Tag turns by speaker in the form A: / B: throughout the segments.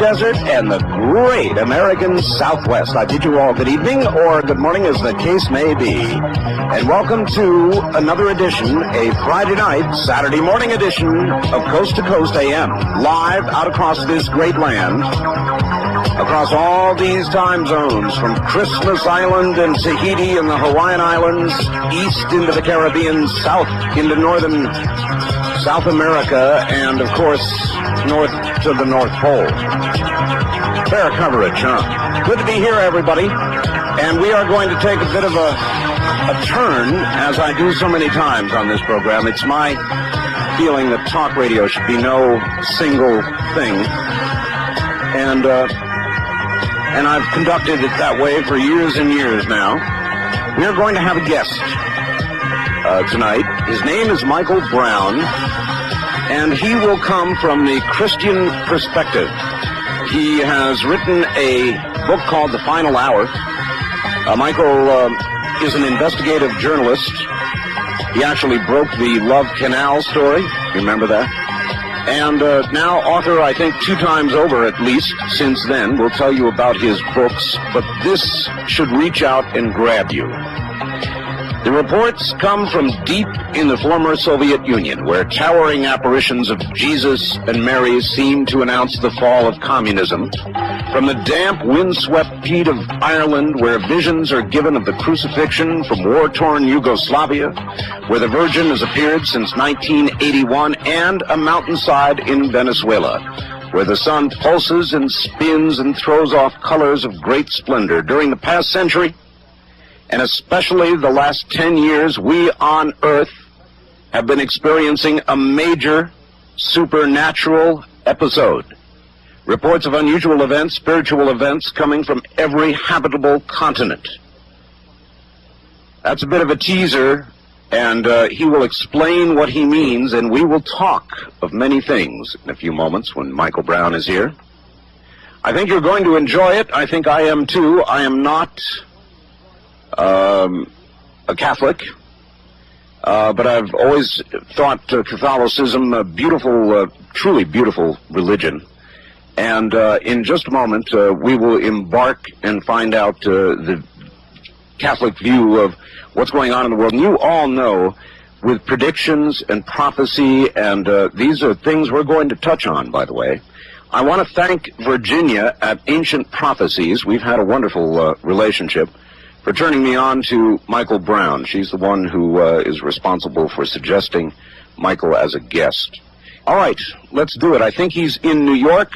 A: desert and the great American Southwest. I bid you all good evening or good morning as the case may be. And welcome to another edition, a Friday night, Saturday morning edition of Coast to Coast AM, live out across this great land, across all these time zones, from Christmas Island and Tahiti and the Hawaiian Islands, east into the Caribbean, south into northern South America, and of course, north to the North Pole. Fair coverage, huh? Good to be here, everybody. And we are going to take a bit of a turn, as I do so many times on this program. It's my feeling that talk radio should be no single thing. And I've conducted it that way for years and years now. We are going to have a guest tonight. His name is Michael Brown, and he will come from the Christian perspective. He has written a book called The Final Hour. Michael is an investigative journalist. He actually broke the Love Canal story. You remember that? And now author, I think, 2 times over at least since then. We'll tell you about his books, but this should reach out and grab you. The reports come from deep in the former Soviet Union, where towering apparitions of Jesus and Mary seem to announce the fall of communism. From the damp, windswept peat of Ireland, where visions are given of the crucifixion from war-torn Yugoslavia, where the Virgin has appeared since 1981, and a mountainside in Venezuela, where the sun pulses and spins and throws off colors of great splendor. During the past century, and especially the last 10 years, we on Earth have been experiencing a major supernatural episode. Reports of unusual events, spiritual events, coming from every habitable continent. That's a bit of a teaser, and he will explain what he means, and we will talk of many things in a few moments when Michael Brown is here. I think you're going to enjoy it. I think I am too. I am not a Catholic, but I've always thought Catholicism a beautiful, truly beautiful religion. And in just a moment, we will embark and find out the Catholic view of what's going on in the world. And you all know, with predictions and prophecy, and these are things we're going to touch on, by the way. I want to thank Virginia at Ancient Prophecies. We've had a wonderful relationship, for turning me on to Michael Brown. She's the one who is responsible for suggesting Michael as a guest. All right, let's do it. I think he's in New York.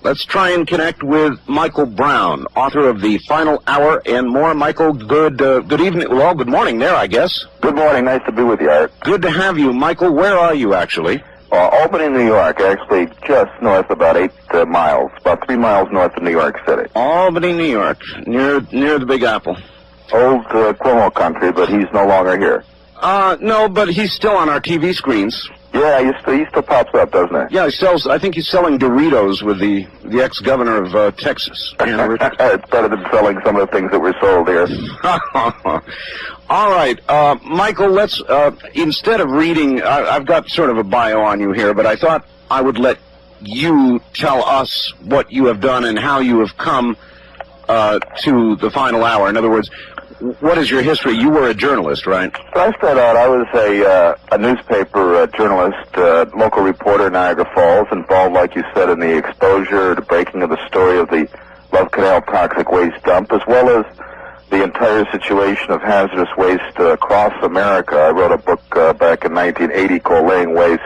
A: Let's try and connect with Michael Brown, author of The Final Hour and more. Michael, good evening. Well, good morning there, I guess.
B: Good morning. Nice to be with you, Art.
A: Good to have you. Michael, where are you, actually?
B: Albany, New York, actually just north, about 8 miles, about 3 miles north of New York City.
A: Albany, New York, near the Big Apple.
B: Old Cuomo country, but he's no longer here.
A: No, but he's still on our TV screens.
B: Yeah, he still pops up, doesn't he?
A: Yeah, I think he's selling Doritos with the ex-governor of Texas.
B: It's better than selling some of the things that were sold here.
A: All right, Michael, let's, instead of reading, I've got sort of a bio on you here, but I thought I would let you tell us what you have done and how you have come to The Final Hour. In other words, what is your history? You were a journalist, right?
B: When I started out, I was a newspaper journalist, local reporter in Niagara Falls, involved, like you said, in the exposure, the breaking of the story of the Love Canal toxic waste dump, as well as the entire situation of hazardous waste across America. I wrote a book back in 1980 called Laying Waste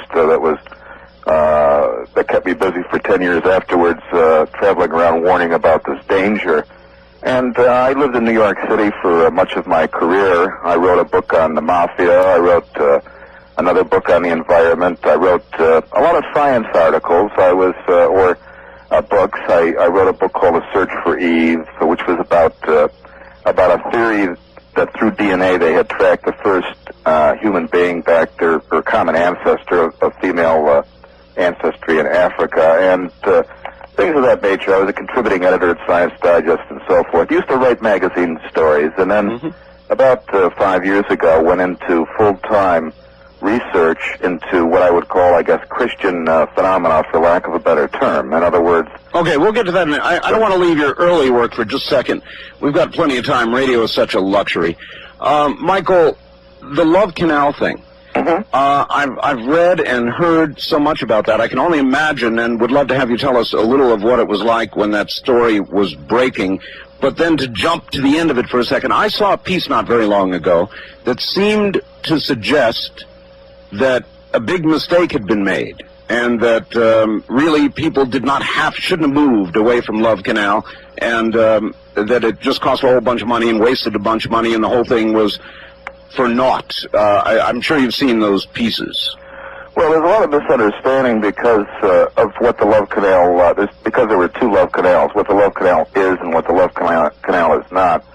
B: that kept me busy for 10 years afterwards, traveling around warning about this danger. And I lived in New York City for much of my career. I wrote a book on the mafia. I wrote another book on the environment. I wrote a lot of science articles. Books. I wrote a book called A Search for Eve, which was about a theory that through DNA they had tracked the first human being back, their common ancestor of female ancestry in Africa, and things of that nature. I was a contributing editor at Science Digest and so forth. Used to write magazine stories, and then about 5 years ago went into full-time research into what I would call, I guess, Christian phenomena, for lack of a better term. In other words...
A: Okay, we'll get to that in a minute. I don't want to leave your early work for just a second. We've got plenty of time. Radio is such a luxury. Michael, the Love Canal thing.
B: Mm-hmm.
A: I've read and heard so much about that. I can only imagine, and would love to have you tell us a little of what it was like when that story was breaking. But then to jump to the end of it for a second, I saw a piece not very long ago that seemed to suggest that a big mistake had been made, and that really people shouldn't have moved away from Love Canal, and that it just cost a whole bunch of money and wasted a bunch of money, and the whole thing was for naught. I'm sure you've seen those pieces.
B: Well, there's a lot of misunderstanding because of what the Love Canal, because there were two Love Canals, what the Love Canal is and what the Love Canal is not.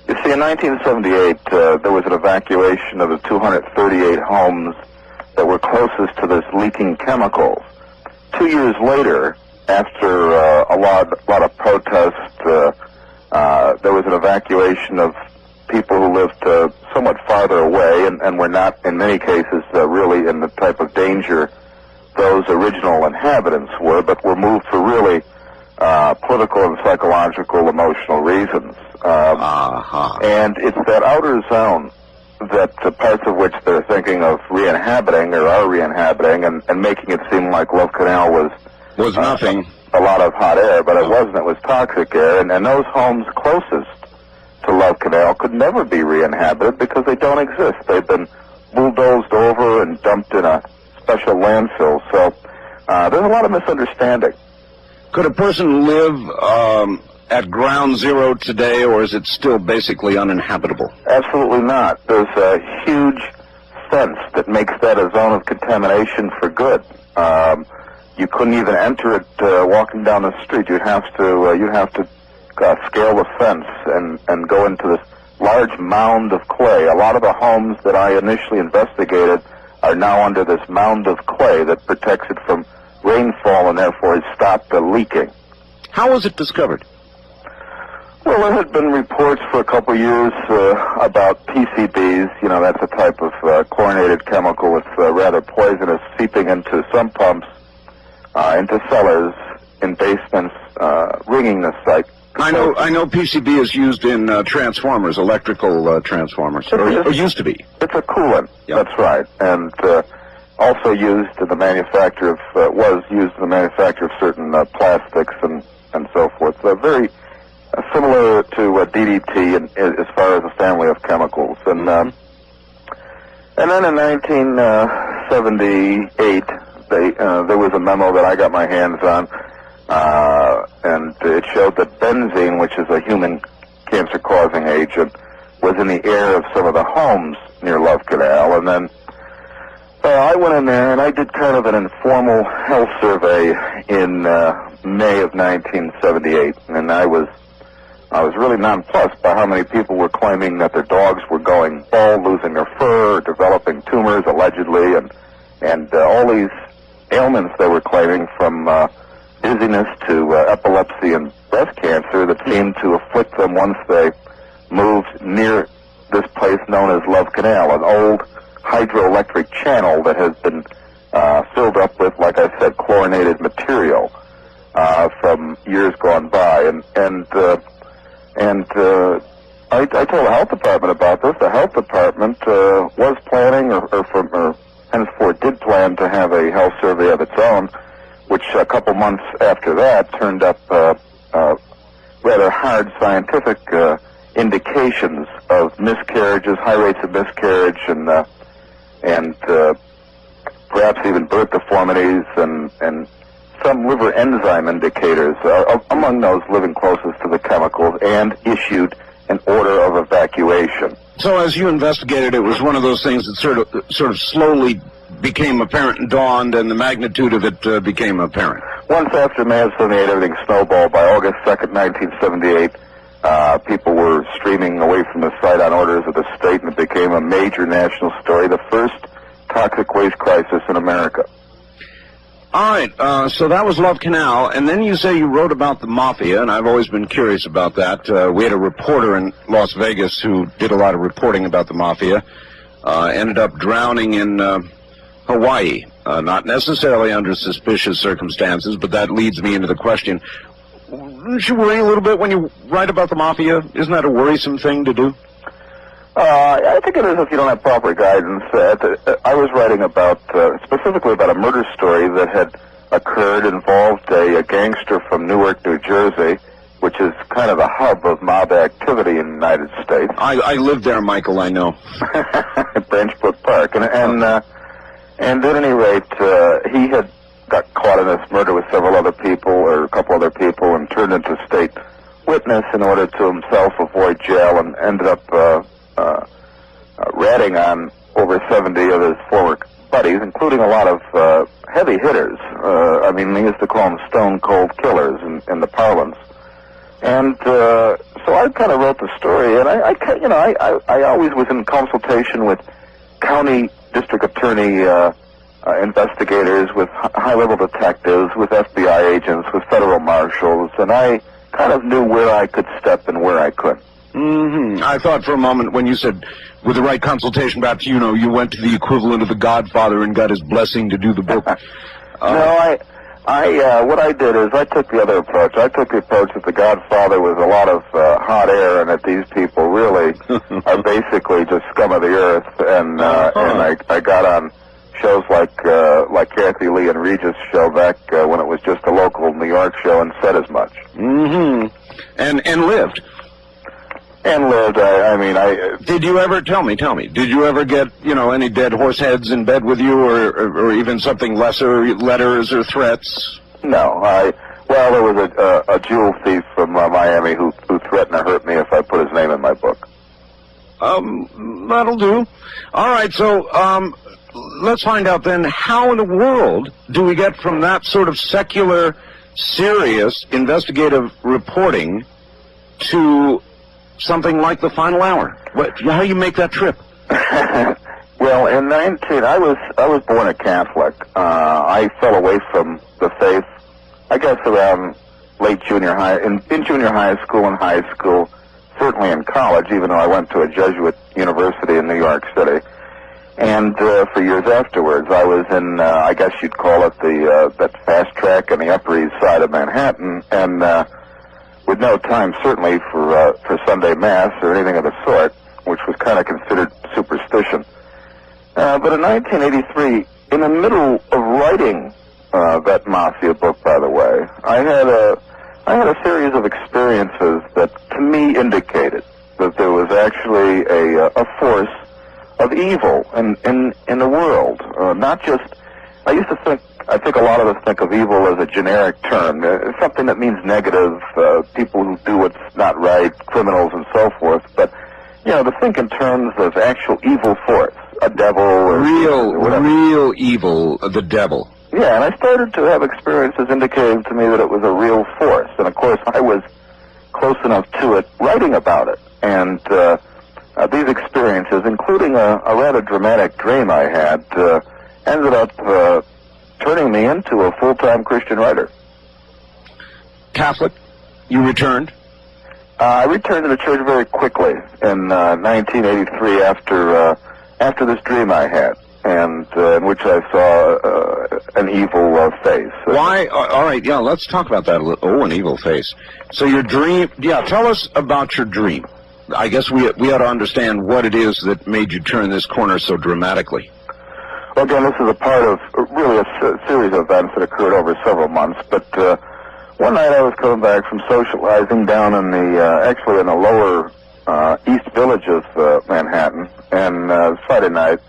B: You see, in 1978, there was an evacuation of the 238 homes that were closest to this leaking chemicals. 2 years later, after a lot of protest, there was an evacuation of people who lived somewhat farther away and were not, in many cases, really in the type of danger those original inhabitants were, but were moved for really political and psychological, emotional reasons. And it's that outer zone that parts of which they're thinking of re-inhabiting or are re-inhabiting and making it seem like Love Canal was
A: nothing.
B: A lot of hot air, but it wasn't. It was toxic air, and those homes closest to Love Canal could never be re-inhabited because they don't exist. They've been bulldozed over and dumped in a special landfill. So there's a lot of misunderstanding.
A: Could a person live at ground zero today, or is it still basically uninhabitable?
B: Absolutely not. There's a huge fence that makes that a zone of contamination for good. You couldn't even enter it walking down the street. You'd have to scale the fence and go into this large mound of clay. A lot of the homes that I initially investigated are now under this mound of clay that protects it from rainfall and therefore has stopped the leaking.
A: How was it discovered?
B: Well, there had been reports for a couple of years about PCBs. You know, that's a type of chlorinated chemical. It's rather poisonous, seeping into some pumps, into cellars, in basements, ringing the site.
A: I know PCB is used in transformers, electrical transformers, or used to be.
B: It's a coolant, That's right, and also used in the manufacture of, was used in the manufacture of certain plastics and so forth. So very similar to DDT as far as a family of chemicals. And then in 1978, there was a memo that I got my hands on, and it showed that benzene, which is a human cancer-causing agent, was in the air of some of the homes near Love Canal. And then I went in there and I did kind of an informal health survey in May of 1978, and I was really nonplussed by how many people were claiming that their dogs were going bald, losing their fur, developing tumors allegedly, and all these ailments they were claiming, from dizziness to epilepsy and breast cancer, that seemed to afflict them once they moved near this place known as Love Canal, an old hydroelectric channel that has been filled up with, like I said, chlorinated material from years gone by. And I told the health department about this. The health department was planning, or henceforth did plan, to have a health survey of its own, which a couple months after that turned up rather hard scientific indications of miscarriages, high rates of miscarriage, and perhaps even birth deformities, and some liver enzyme indicators, among those living closest to the chemicals, and issued an order of evacuation.
A: So as you investigated, it was one of those things that sort of slowly became apparent and dawned, and the magnitude of it became apparent.
B: Once after May of 78, everything snowballed. By August 2nd, 1978, people were streaming away from the site on orders of the state, and it became a major national story, the first toxic waste crisis in America.
A: All right, so that was Love Canal, and then you say you wrote about the Mafia, and I've always been curious about that. We had a reporter in Las Vegas who did a lot of reporting about the Mafia, ended up drowning in Hawaii, not necessarily under suspicious circumstances, but that leads me into the question, don't you worry a little bit when you write about the mafia? Isn't that a worrisome thing to do?
B: I think it is if you don't have proper guidance. I was writing about, specifically about a murder story that had occurred, involved a gangster from Newark, New Jersey, which is kind of a hub of mob activity in the United States.
A: I lived there, Michael, I know.
B: At Branch Brook Park. And at any rate, he had got caught in this murder with several other people, or a couple other people, and turned into state witness in order to himself avoid jail, and ended up ratting on over 70 of his former buddies, including a lot of heavy hitters. I mean, they used to call them stone-cold killers in the parlance. And so I kind of wrote the story, and I always was in consultation with county district attorney investigators, with high-level detectives, with FBI agents, with federal marshals, and I kind of knew where I could step and where I couldn't.
A: Mm-hmm. I thought for a moment when you said, with the right consultation, perhaps, you went to the equivalent of the Godfather and got his blessing to do the book.
B: No, what I did is I took the other approach. I took the approach that the Godfather was a lot of hot air, and that these people really are basically just scum of the earth. And I got on shows like Kathy Lee and Regis' show back when it was just a local New York show, and said as much.
A: Mm-hmm. And lived.
B: And lived.
A: Did you ever, tell me, did you ever get, any dead horse heads in bed with you, or even something lesser, letters or threats?
B: No, there was a jewel thief from Miami who threatened to hurt me if I put his name in my book.
A: That'll do. All right, so, let's find out then, how in the world do we get from that sort of secular, serious, investigative reporting to something like The Final Hour? How do you make that trip?
B: Well, in I was born a Catholic. I fell away from the faith, I guess, around late junior high, in junior high school and high school, certainly in college, even though I went to a Jesuit university in New York City. And for years afterwards, I was in, I guess you'd call it that fast track on the Upper East Side of Manhattan, and with no time, certainly, for Sunday Mass or anything of the sort, which was kind of considered superstition. But in 1983, in the middle of writing that Mafia book, by the way, I had a series of experiences that, to me, indicated that there was actually a force of evil in the world. Not just, I think a lot of us think of evil as a generic term, something that means negative, people who do what's not right, criminals and so forth. But, to think in terms of actual evil force, a devil or
A: real evil, the devil.
B: Yeah, and I started to have experiences indicating to me that it was a real force. And, of course, I was close enough to it writing about it. And these experiences, including a rather dramatic dream I had, ended up turning me into a full-time Christian writer.
A: Catholic? You returned?
B: I returned to the church very quickly in 1983 after this dream I had, and in which I saw an evil face.
A: Why? All right, yeah, let's talk about that a little. Oh, an evil face. So your dream, tell us about your dream. I guess we ought to understand what it is that made you turn this corner so dramatically.
B: Well, again, this is a part of really a series of events that occurred over several months. But one night I was coming back from socializing down in actually in the lower East Village of Manhattan, and Friday night,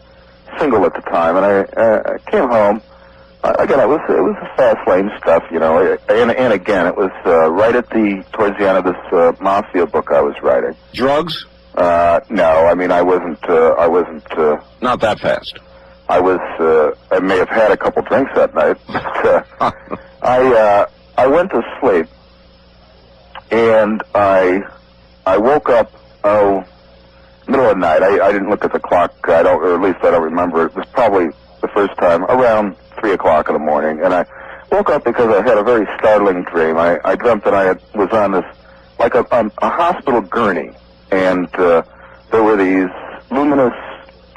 B: single at the time, and I came home. Again, it was the fast lane stuff, and again, it was right towards the end of this Mafia book I was writing.
A: Drugs?
B: No, I wasn't.
A: Not that fast.
B: I may have had a couple drinks that night, but I went to sleep, and I woke up, middle of the night. I didn't look at the clock, or at least I don't remember. It was probably the first time around 3 o'clock in the morning, and I woke up because I had a very startling dream. I dreamt that I was on this, like a hospital gurney, and there were these luminous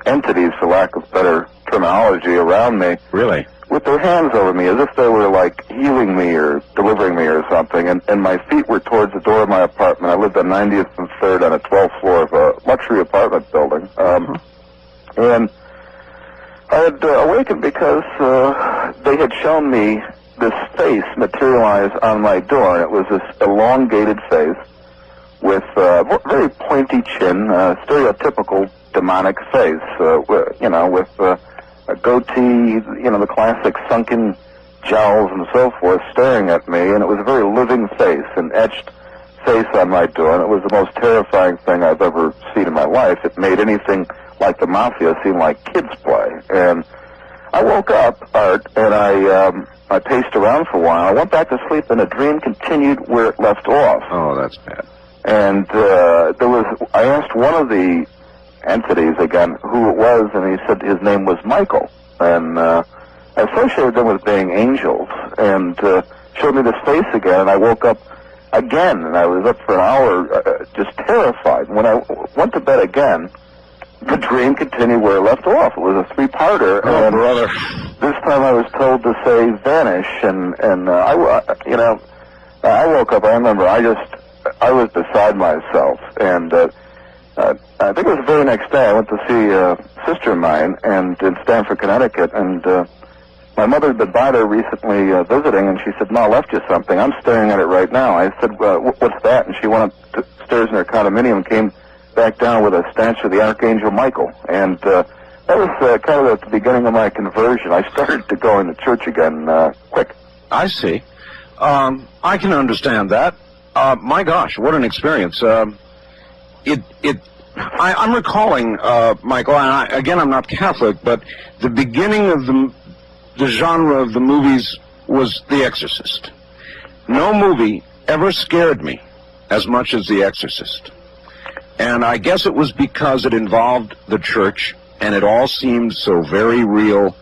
B: entities, for lack of better terminology, around me.
A: Really?
B: With their hands over me, as if they were like healing me or delivering me or something, and my feet were towards the door of my apartment. I lived on 90th and 3rd on a 12th floor of a luxury apartment building. And I had awakened because they had shown me this face materialize on my door, and it was this elongated face with very pointy chin, stereotypical demonic face, with a goatee, the classic sunken jowls and so forth, staring at me, and it was a very living face, an etched face on my door, and it was the most terrifying thing I've ever seen in my life. It made anything like the mafia seem like kids' play. And I woke up, Art, and I paced around for a while. I went back to sleep, and the dream continued where it left off.
A: Oh, that's bad.
B: And I asked one of the entities again who it was, and he said his name was Michael, and I associated them with being angels, and showed me this face again, and I woke up again, and I was up for an hour just terrified. When I went to bed again, the dream continued where it left off. It was a three-parter.
A: Oh,
B: and
A: brother.
B: This time I was told to say vanish, and I woke up, I remember, I was beside myself, and I think it was the very next day I went to see a sister of mine in Stamford, Connecticut, and my mother had been by there recently visiting, and she said, "Ma, I left you something. I'm staring at it right now." I said, "What's that?" And she went upstairs in her condominium and came back down with a statue of the Archangel Michael. And that was kind of at the beginning of my conversion. I started to go into church again quick.
A: I see. I can understand that. My gosh, what an experience. I'm recalling, Michael, and again, I'm not Catholic, but the beginning of the genre of the movies was The Exorcist. No movie ever scared me as much as The Exorcist. And I guess it was because it involved the church, and it all seemed so very real.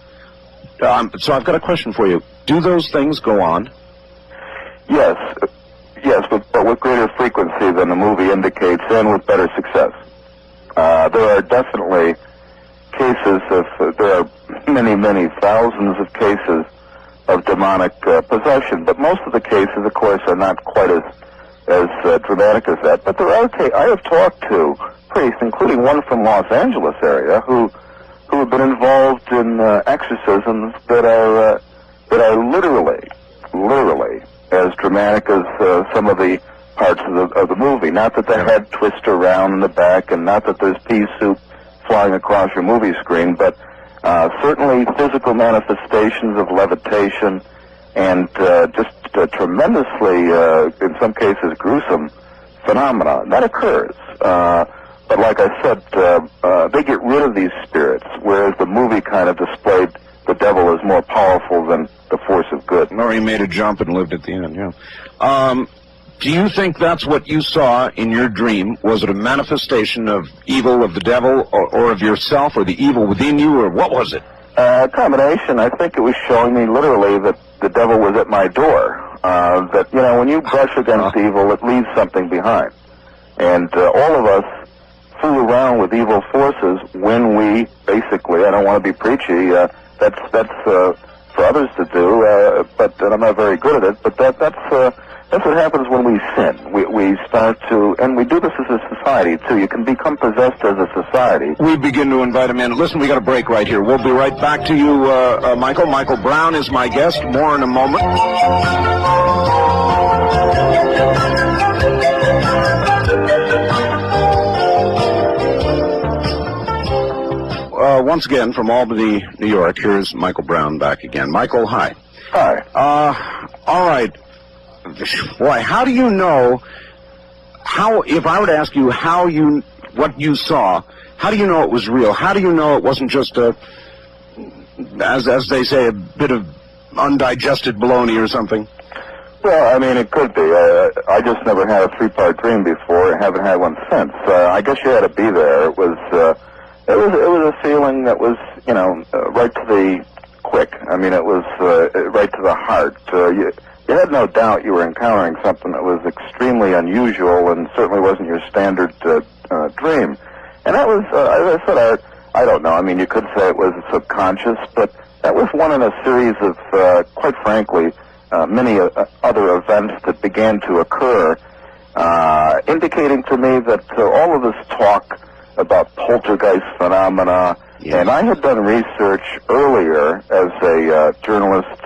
A: So I've got a question for you. Do those things go on?
B: Yes, but with greater frequency than the movie indicates, and with better success. There are definitely cases there are many thousands of cases of demonic possession, but most of the cases, of course, are not quite as dramatic as that. But there are I have talked to priests, including one from Los Angeles area, who have been involved in exorcisms that are literally as dramatic as some of the parts of the movie. Not that the head twists around in the back, and not that there's pea soup flying across your movie screen, but certainly physical manifestations of levitation and just tremendously, in some cases, gruesome phenomena. That occurs. But like I said, they get rid of these spirits, whereas the movie kind of displayed the devil as more powerful than the force of good.
A: Or he made a jump and lived at the end, yeah. Do you think that's what you saw in your dream? Was it a manifestation of evil, of the devil, or of yourself, or the evil within you, or what was it?
B: A combination. I think it was showing me literally that the devil was at my door. That, when you brush against evil, it leaves something behind. And all of us fool around with evil forces when we, basically, I don't want to be preachy, that's for others to do, and I'm not very good at it, but that's what happens when we sin. We start to, and we do this as a society, too. You can become possessed as a society.
A: We begin to invite him in. Listen, we got a break right here. We'll be right back to you, Michael. Michael Brown is my guest. More in a moment. Once again, from Albany, New York, here's Michael Brown back again. Michael, hi.
B: Hi.
A: All right. Boy, how do you know, if I were to ask you what you saw, how do you know it was real? How do you know it wasn't just as they say, a bit of undigested baloney or something?
B: Well, I mean, it could be. I just never had a three-part dream before, and haven't had one since. I guess you had to be there. It was a feeling that was, right to the quick. I mean, it was right to the heart. You had no doubt you were encountering something that was extremely unusual and certainly wasn't your standard dream. And that was, as I said, I don't know. I mean, you could say it was subconscious, but that was one in a series of, quite frankly, many other events that began to occur, indicating to me that all of this talk about poltergeist phenomena, and I had done research earlier as a journalist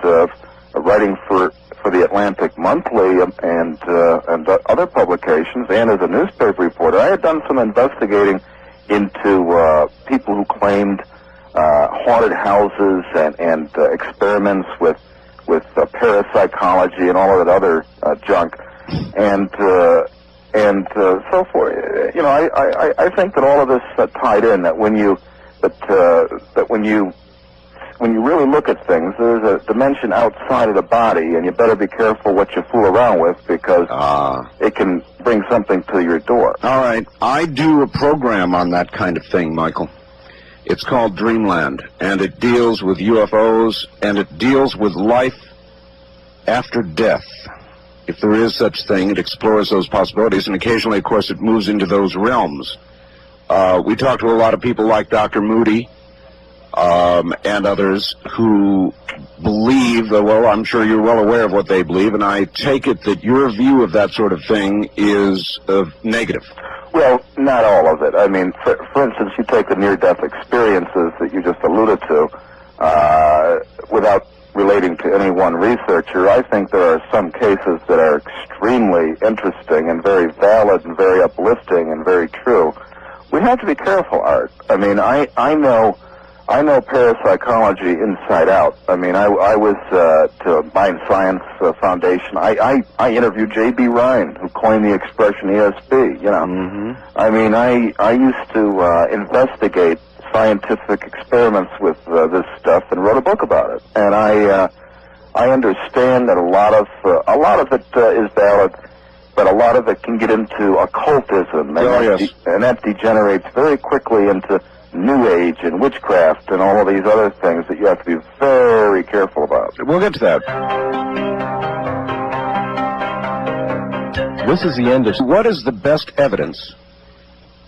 B: writing for the Atlantic Monthly and other publications, and as a newspaper reporter. I had done some investigating into people who claimed haunted houses and experiments with parapsychology and all of that other junk, and so forth. You know, I think that all of this tied in. That when you when you really look at things, there's a dimension outside of the body, and you better be careful what you fool around with, because it can bring something to your door.
A: All right. I do a program on that kind of thing, Michael. It's called Dreamland, and it deals with UFOs, and it deals with life after death. If there is such thing, it explores those possibilities, and occasionally, of course, it moves into those realms. We talk to a lot of people like Dr. Moody, and others who believe, well, I'm sure you're well aware of what they believe, and I take it that your view of that sort of thing is negative.
B: Well, not all of it. I mean, for instance, you take the near-death experiences that you just alluded to, without relating to any one researcher. I think there are some cases that are extremely interesting and very valid and very uplifting and very true. We have to be careful, Art. I mean, I know parapsychology inside out. I mean, I was to Mind Science Foundation. I interviewed J.B. Ryan, who coined the expression ESP. You know, I mean, I used to investigate scientific experiments with this stuff and wrote a book about it. And I understand that a lot of it is valid, but a lot of it can get into occultism, and that degenerates very quickly into New Age and witchcraft and all of these other things that you have to be very careful about.
A: We'll get to that.
C: This is the end of...
A: What is the best evidence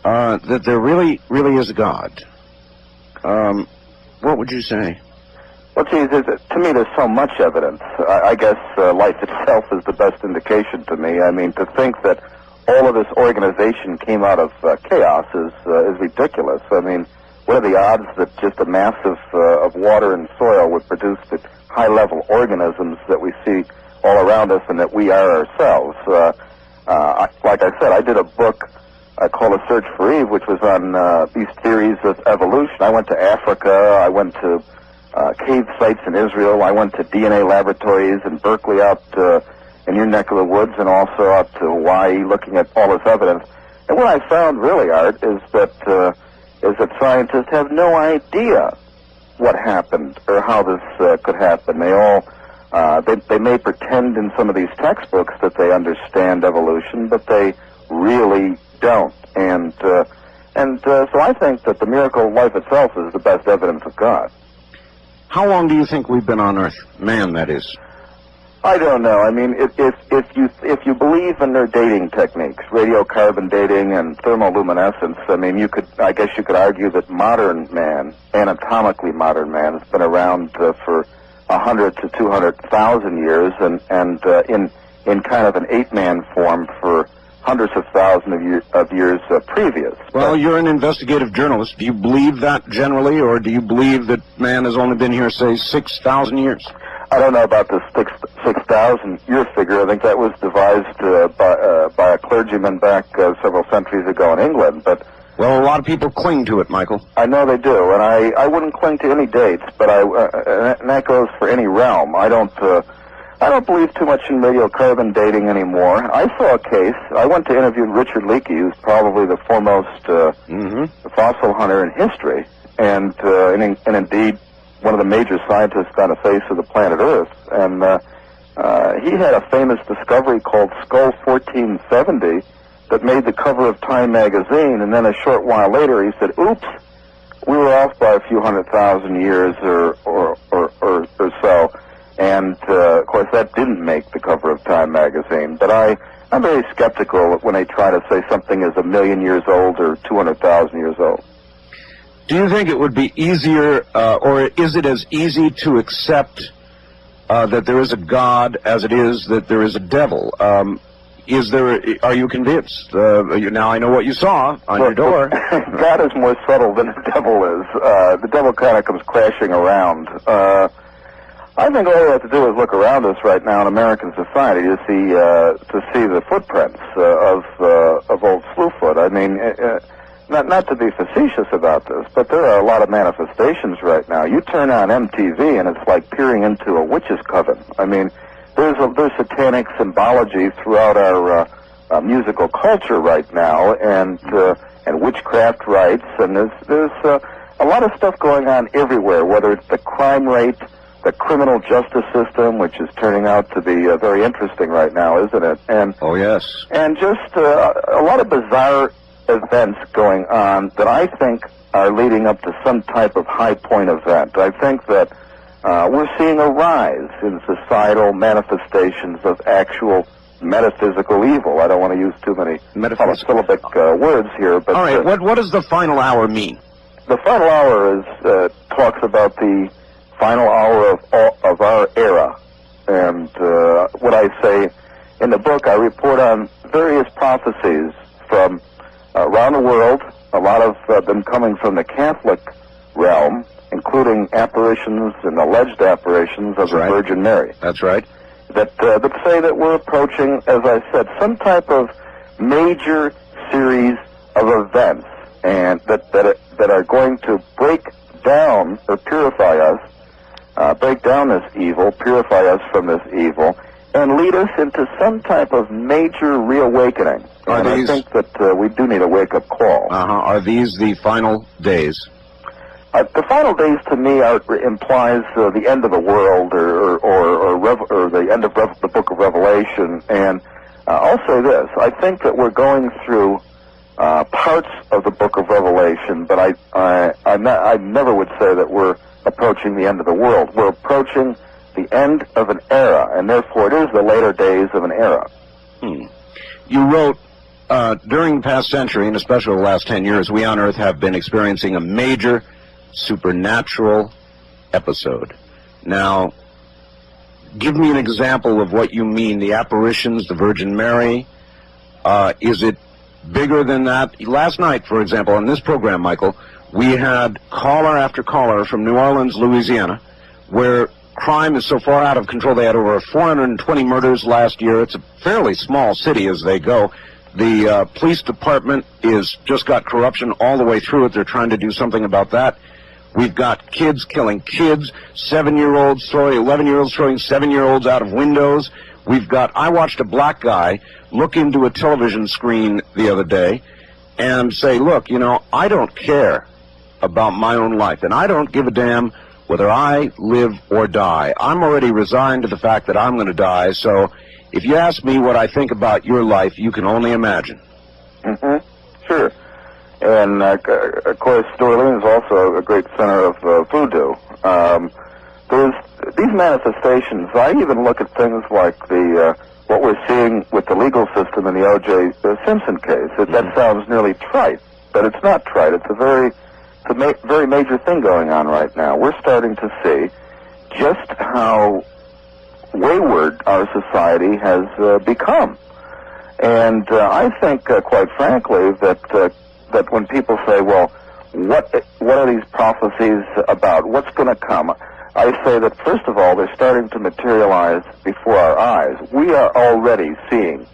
A: that there really is a God? What would you say?
B: Well, geez, to me, there's so much evidence. I guess life itself is the best indication to me. I mean, to think that all of this organization came out of chaos is ridiculous. I mean, what are the odds that just a mass of water and soil would produce the high-level organisms that we see all around us and that we are ourselves? Like I said, I did a book called A Search for Eve, which was on these theories of evolution. I went to Africa. I went to cave sites in Israel. I went to DNA laboratories in Berkeley out in your neck of the woods, and also out to Hawaii, looking at all this evidence. And what I found, really, Art, is that scientists have no idea what happened or how this could happen. They all they may pretend in some of these textbooks that they understand evolution, but they really don't. And so I think that the miracle of life itself is the best evidence of God.
A: How long do you think we've been on Earth? Man, that is.
B: I don't know. I mean, if you believe in their dating techniques, radiocarbon dating and thermoluminescence, I mean, I guess you could argue that modern man, anatomically modern man, has been around for 100 to 200,000 years, and in kind of an ape-man form for hundreds of thousands of years previous.
A: Well, you're an investigative journalist. Do you believe that generally, or do you believe that man has only been here, say, 6,000 years?
B: I don't know about the 6,000-year figure. I think that was devised by a clergyman back several centuries ago in England. But
A: well, a lot of people cling to it, Michael.
B: I know they do, and I wouldn't cling to any dates, but and that goes for any realm. I don't believe too much in radiocarbon dating anymore. I saw a case. I went to interview Richard Leakey, who's probably the foremost fossil hunter in history, and indeed one of the major scientists on the face of the planet Earth. And he had a famous discovery called Skull 1470 that made the cover of Time magazine, and then a short while later he said, oops, we were off by a few 100,000 years or so. And, of course, that didn't make the cover of Time magazine. But I'm very skeptical when they try to say something is 1,000,000 years old or 200,000 years old.
A: Do you think it would be easier, or is it as easy to accept that there is a God as it is that there is a devil? Are you convinced? Now I know what you saw on your door.
B: God is more subtle than the devil is. The devil kind of comes crashing around. I think all we have to do is look around us right now in American society to see the footprints of old Slewfoot. I mean, not to be facetious about this, but there are a lot of manifestations right now. You turn on MTV and it's like peering into a witch's coven. I mean, there's satanic symbology throughout our musical culture right now, and witchcraft rites, and there's a lot of stuff going on everywhere. Whether it's the crime rate, the criminal justice system, which is turning out to be very interesting right now, isn't it? And
A: oh yes,
B: and just a lot of bizarre events going on that I think are leading up to some type of high point event. I think that we're seeing a rise in societal manifestations of actual metaphysical evil. I don't want to use too many polysyllabic words here, but
A: all right. What does the final hour mean?
B: The final hour is talks about the final hour of our era, and what I say in the book, I report on various prophecies from around the world, a lot of them coming from the Catholic realm, including apparitions and alleged apparitions of the Virgin Mary.
A: That's right.
B: That say that we're approaching, as I said, some type of major series of events, and that are going to break down or purify us, break down this evil, purify us from this evil, and lead us into some type of major reawakening. And I think that we do need a wake-up call.
A: Are these the final days?
B: The final days, to me, implies the end of the world, or the end of the Book of Revelation. And I'll say this: I think that we're going through parts of the Book of Revelation, but I never would say that we're approaching the end of the world. We're approaching the end of an era, and therefore it is the later days of an era.
A: You wrote, during the past century, and especially the last 10 years, we on Earth have been experiencing a major supernatural episode. Now, give me an example of what you mean. The apparitions, the Virgin Mary, is it bigger than that? Last night, for example, on this program, Michael, we had caller after caller from New Orleans, Louisiana, where crime is so far out of control. They had over 420 murders last year. It's a fairly small city as they go. The police department is just got corruption all the way through it. They're trying to do something about that. We've got kids killing kids, 7-year-olds throwing, 11-year-olds throwing 7-year-olds out of windows. I watched a black guy look into a television screen the other day and say, look, I don't care about my own life, and I don't give a damn whether I live or die. I'm already resigned to the fact that I'm going to die, so if you ask me what I think about your life, you can only imagine.
B: Sure. And, of course, New Orleans is also a great center of voodoo. There's these manifestations. I even look at things like what we're seeing with the legal system in the O.J. Simpson case. That sounds nearly trite, but it's not trite. It's a very major thing going on right now. We're starting to see just how wayward our society has become. And I think, quite frankly, that when people say, well, what are these prophecies about? What's going to come? I say that, first of all, they're starting to materialize before our eyes. We are already seeing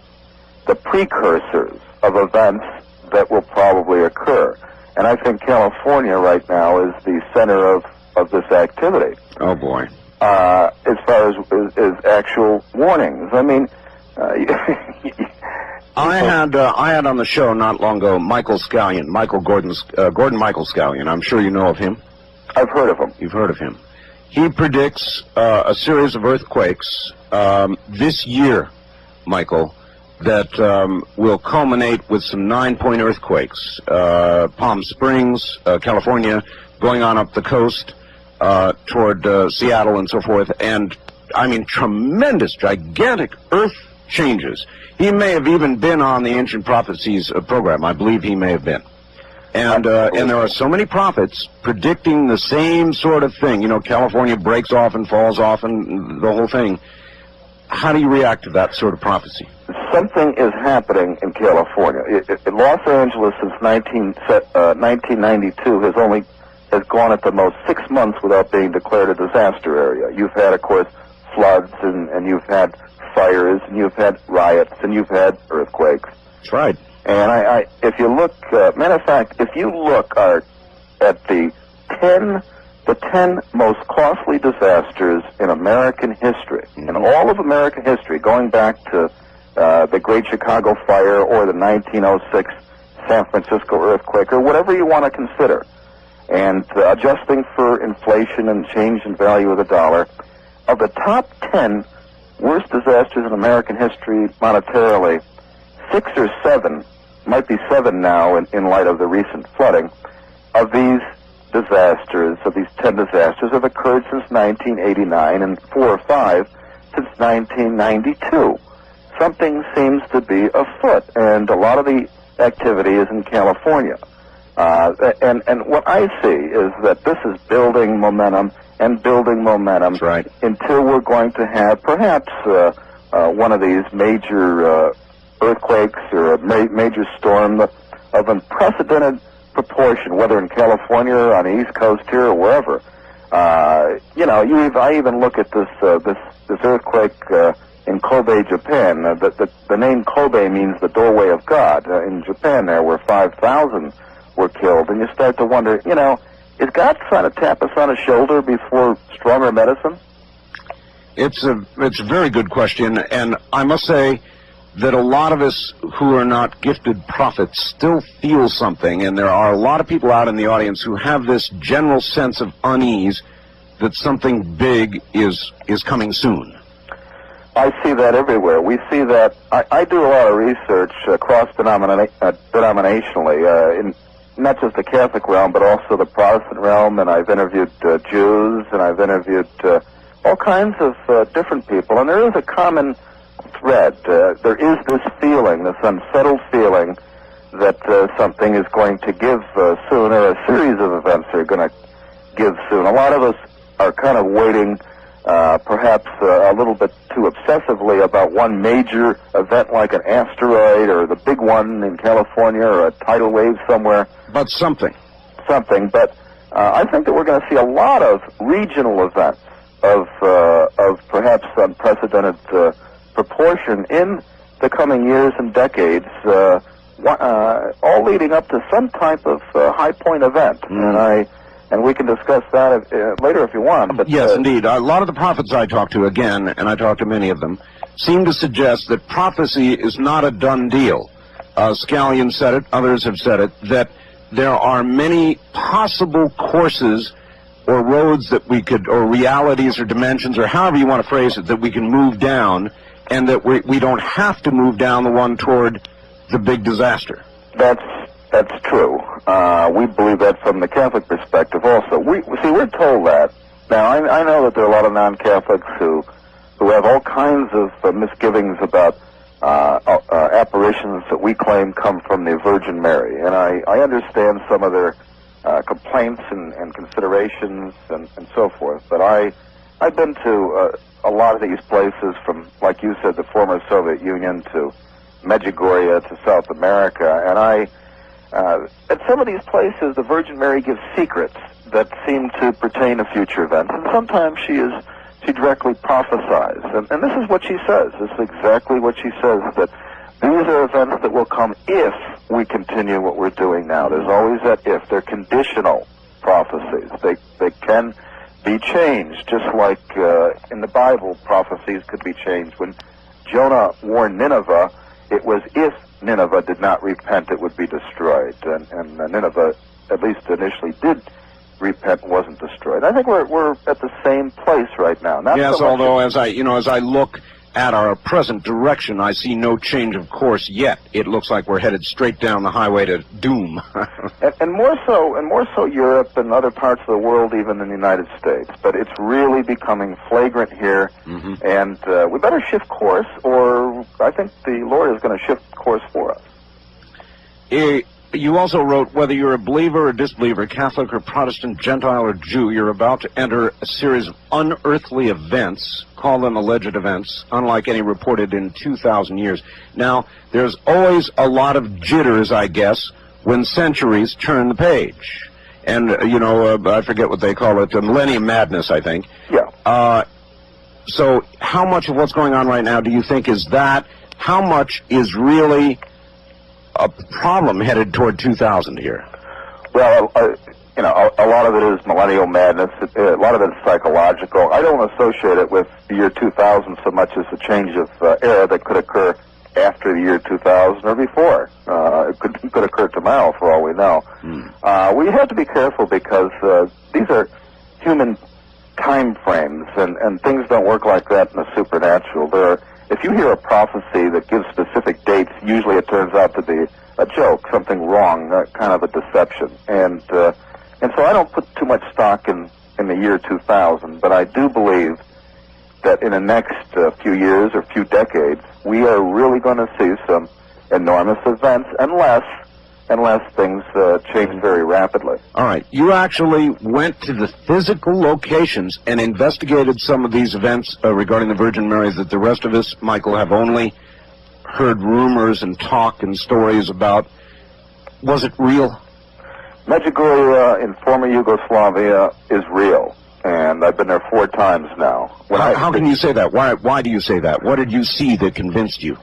B: the precursors of events that will probably occur. And I think California right now is the center of this activity.
A: Oh, boy.
B: As far as actual warnings. I mean...
A: I had on the show not long ago Michael Scallion, Gordon Michael Scallion. I'm sure you know of him.
B: I've heard of him.
A: You've heard of him. He predicts a series of earthquakes this year, Michael, that will culminate with some 9-point earthquakes. Palm Springs, California, going on up the coast toward Seattle and so forth. And, I mean, tremendous, gigantic earth changes. He may have even been on the Ancient Prophecies program. I believe he may have been. And there are so many prophets predicting the same sort of thing. You know, California breaks off and falls off and the whole thing. How do you react to that sort of prophecy?
B: Something is happening in California. Los Angeles since 1992 has gone at the most 6 months without being declared a disaster area. You've had, of course, floods, and you've had fires, and you've had riots, and you've had earthquakes.
A: That's right.
B: And if you look, matter of fact, if you look, Art, at the 10 most costly disasters in American history, in all of American history, going back to the Great Chicago Fire or the 1906 San Francisco earthquake, or whatever you want to consider, and adjusting for inflation and change in value of the dollar, of the top 10 worst disasters in American history monetarily, 6 or 7, might be 7 now in light of the recent flooding, of these disasters, of these 10 disasters, have occurred since 1989, and 4 or 5 since 1992. Something seems to be afoot, and a lot of the activity is in California. And what I see is that this is building momentum and building momentum.
A: That's right.
B: Until we're going to have perhaps one of these major earthquakes or a major storm of unprecedented proportion, whether in California or on the East Coast here or wherever. I even look at this earthquake in Kobe, Japan. The name Kobe means the doorway of God. In Japan there, where 5,000 were killed, and you start to wonder, is God trying to tap us on the shoulder before stronger medicine?
A: It's a very good question, and I must say that a lot of us who are not gifted prophets still feel something, and there are a lot of people out in the audience who have this general sense of unease that something big is coming soon.
B: I see that everywhere. We see that. I do a lot of research cross-denominationally, in not just the Catholic realm, but also the Protestant realm, and I've interviewed Jews, and I've interviewed all kinds of different people, and there is a common thread. There is this feeling, this unsettled feeling, that something is going to give soon, or a series of events are going to give soon. A lot of us are kind of waiting, perhaps a little bit too obsessively, about one major event like an asteroid or the big one in California or a tidal wave somewhere.
A: But something.
B: But I think that we're going to see a lot of regional events of perhaps unprecedented proportion in the coming years and decades, all leading up to some type of high point event. And we can discuss that later if you want. But,
A: yes, indeed. A lot of the prophets I talk to, again, and I talk to many of them, seem to suggest that prophecy is not a done deal. Scallion said it, others have said it, that there are many possible courses or roads that we could, or realities or dimensions, or however you want to phrase it, that we can move down, and that we don't have to move down the one toward the big disaster.
B: That's true. We believe that from the Catholic perspective also. We're told that. Now, I know that there are a lot of non-Catholics who have all kinds of misgivings about apparitions that we claim come from the Virgin Mary. And I understand some of their complaints and considerations and so forth. But I've been to a lot of these places, from, like you said, the former Soviet Union to Medjugorje to South America, and at some of these places, the Virgin Mary gives secrets that seem to pertain to future events, and sometimes she directly prophesies. And this is what she says. This is exactly what she says, that these are events that will come if we continue what we're doing now. There's always that if. They're conditional prophecies. They can be changed, just like in the Bible, prophecies could be changed. When Jonah warned Nineveh, it was if Nineveh did not repent, it would be destroyed. And Nineveh, at least initially, did repent and wasn't destroyed. I think we're at the same place right now.
A: Yes, although as I look at our present direction, I see no change of course yet. It looks like we're headed straight down the highway to doom.
B: and more so Europe and other parts of the world, even in the United States. But it's really becoming flagrant here, and we better shift course, or I think the Lord is going to shift course for us.
A: you also wrote, whether you're a believer or disbeliever, Catholic or Protestant, Gentile or Jew, you're about to enter a series of unearthly events, call them alleged events, unlike any reported in 2,000 years. Now, there's always a lot of jitters, I guess, when centuries turn the page. And, I forget what they call it, millennium madness, I think.
B: Yeah.
A: So how much of what's going on right now do you think is that? How much is really a problem headed toward 2000 here?
B: Well, a lot of it is millennial madness. A lot of it is psychological. I don't associate it with the year 2000 so much as a change of era that could occur after the year 2000 or before. It could occur tomorrow, for all we know. We have to be careful because these are human time frames, and things don't work like that in the supernatural. If you hear a prophecy that gives specific dates, usually it turns out to be a joke, something wrong, kind of a deception. And so I don't put too much stock in the year 2000, but I do believe that in the next few years or few decades, we are really going to see some enormous events, unless things change very rapidly.
A: All right. You actually went to the physical locations and investigated some of these events regarding the Virgin Mary that the rest of us, Michael, have only heard rumors and talk and stories about. Was it real?
B: Medjugorje in former Yugoslavia is real, and I've been there 4 times now.
A: How can you say that? Why do you say that? What did you see that convinced you?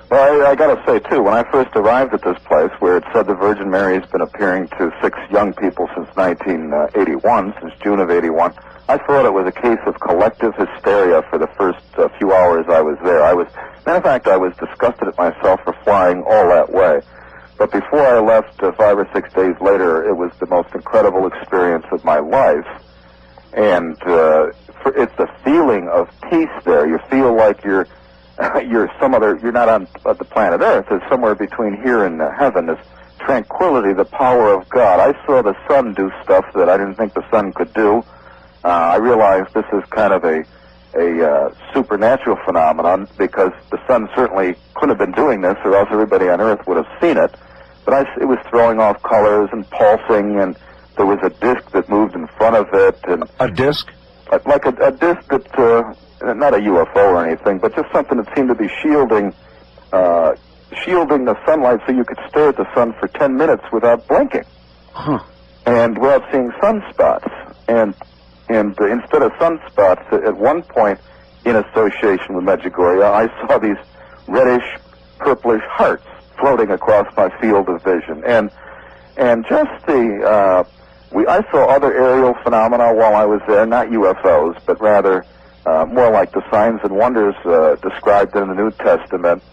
B: Well, I got to say, too, when I first arrived at this place, where it said the Virgin Mary has been appearing to 6 young people since 1981, since June of 81, I thought it was a case of collective hysteria for the first few hours I was there. Matter of fact, I was disgusted at myself for flying all that way. But before I left 5 or 6 days later, it was the most incredible experience of my life. And it's the feeling of peace there. You feel like you're not on the planet Earth. It's somewhere between here and heaven. This tranquility, the power of God. I saw the sun do stuff that I didn't think the sun could do. I realized this is kind of a supernatural phenomenon, because the sun certainly couldn't have been doing this, or else everybody on Earth would have seen it. But it was throwing off colors and pulsing, and there was a disc that moved in front of it. And
A: a disc?
B: Like a disc that... not a UFO or anything, but just something that seemed to be shielding the sunlight, so you could stare at the sun for 10 minutes without blinking, and without seeing sunspots. And instead of sunspots, at one point, in association with Medjugorje, I saw these reddish, purplish hearts floating across my field of vision, and just I saw other aerial phenomena while I was there, not UFOs, but rather more like the signs and wonders described in the New Testament.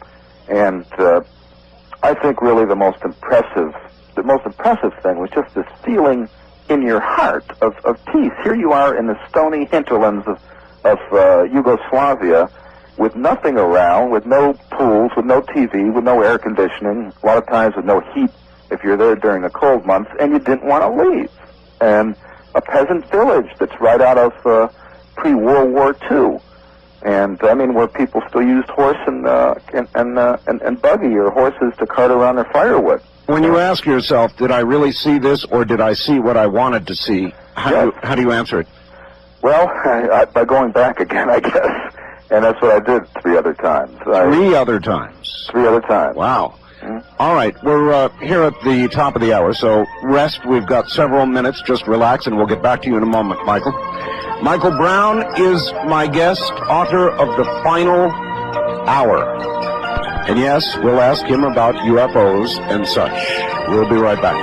B: And I think really the most impressive thing was just this feeling in your heart of peace. Here you are in the stony hinterlands of Yugoslavia, with nothing around, with no pools, with no TV, with no air conditioning, a lot of times with no heat if you're there during the cold months, and you didn't want to leave. And a peasant village that's right out of pre-World War II, and I mean, where people still used horse and buggy or horses to cart around their firewood.
A: When you ask yourself, did I really see this, or did I see what I wanted to see? How do you answer it?
B: Well, by going back again, I guess, and that's what I did 3 other times.
A: 3 other times.
B: 3 other times.
A: Wow. All right, we're here at the top of the hour, so rest. We've got several minutes. Just relax, and we'll get back to you in a moment, Michael. Michael Brown is my guest, author of The Final Hour. And yes, we'll ask him about UFOs and such. We'll be right back.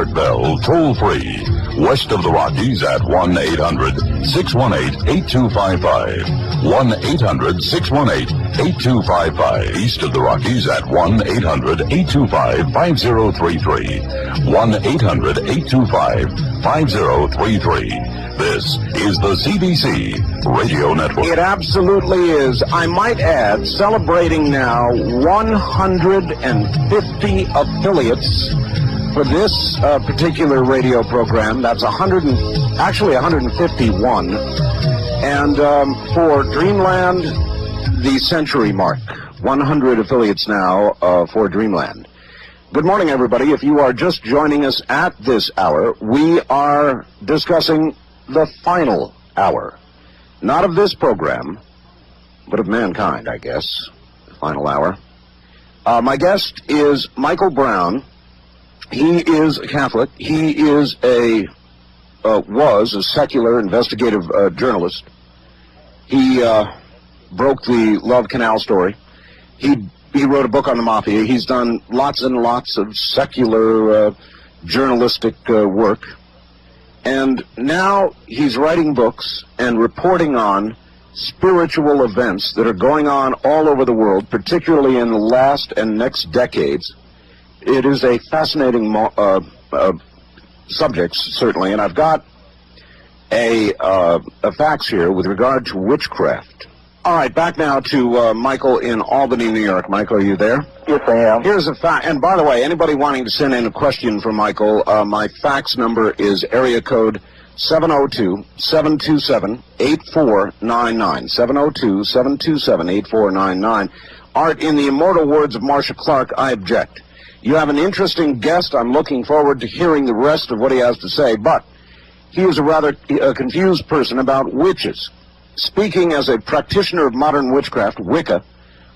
C: Art Bell toll-free. West of the Rockies at 1-800-618-8255. 1-800-618-8255. East of the Rockies at 1-800-825-5033. 1-800-825-5033. This is the CBC Radio Network.
A: It absolutely is. I might add, celebrating now 150 affiliates for this particular radio program. That's 151. And for Dreamland, the century mark. 100 affiliates now for Dreamland. Good morning, everybody. If you are just joining us at this hour, we are discussing the final hour. Not of this program, but of mankind, I guess. The final hour. My guest is Michael Brown. He is a Catholic. He is was a secular investigative journalist. He broke the Love Canal story. He wrote a book on the Mafia. He's done lots and lots of secular journalistic work. And now he's writing books and reporting on spiritual events that are going on all over the world, particularly in the last and next decades. It is a fascinating subject, certainly, and I've got a fax here with regard to witchcraft. All right, back now to Michael in Albany, New York. Michael, are you there?
B: Yes, I am.
A: Here's a fact, and by the way, anybody wanting to send in a question for Michael, my fax number is area code 702-727-8499. 702-727-8499. Art, in the immortal words of Marcia Clark, I object. You have an interesting guest. I'm looking forward to hearing the rest of what he has to say, but he is a rather confused person about witches. Speaking as a practitioner of modern witchcraft, Wicca,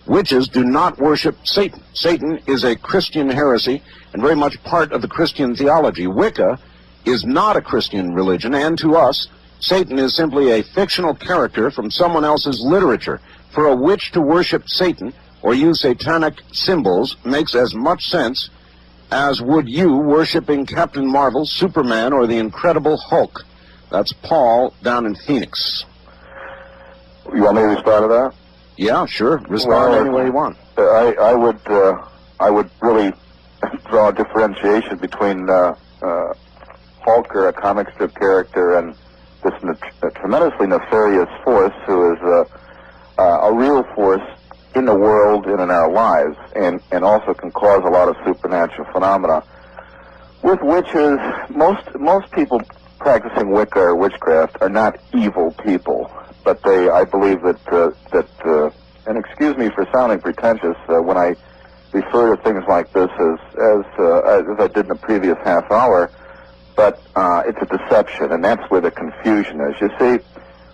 A: witches do not worship Satan. Satan is a Christian heresy and very much part of the Christian theology. Wicca is not a Christian religion, and to us, Satan is simply a fictional character from someone else's literature. For a witch to worship Satan or use satanic symbols makes as much sense as would you worshiping Captain Marvel, Superman, or the Incredible Hulk. That's Paul down in Phoenix.
B: You want me to respond to that?
A: Yeah, sure. Respond any way you want.
B: I would really draw a differentiation between Hulk, a comic strip character, and this tremendously nefarious force who is a real force in the world and in our lives, and also can cause a lot of supernatural phenomena. With witches, most people practicing Wicca or witchcraft are not evil people, but I believe that and excuse me for sounding pretentious when I refer to things like this as I did in the previous half hour, but it's a deception, and that's where the confusion is. You see,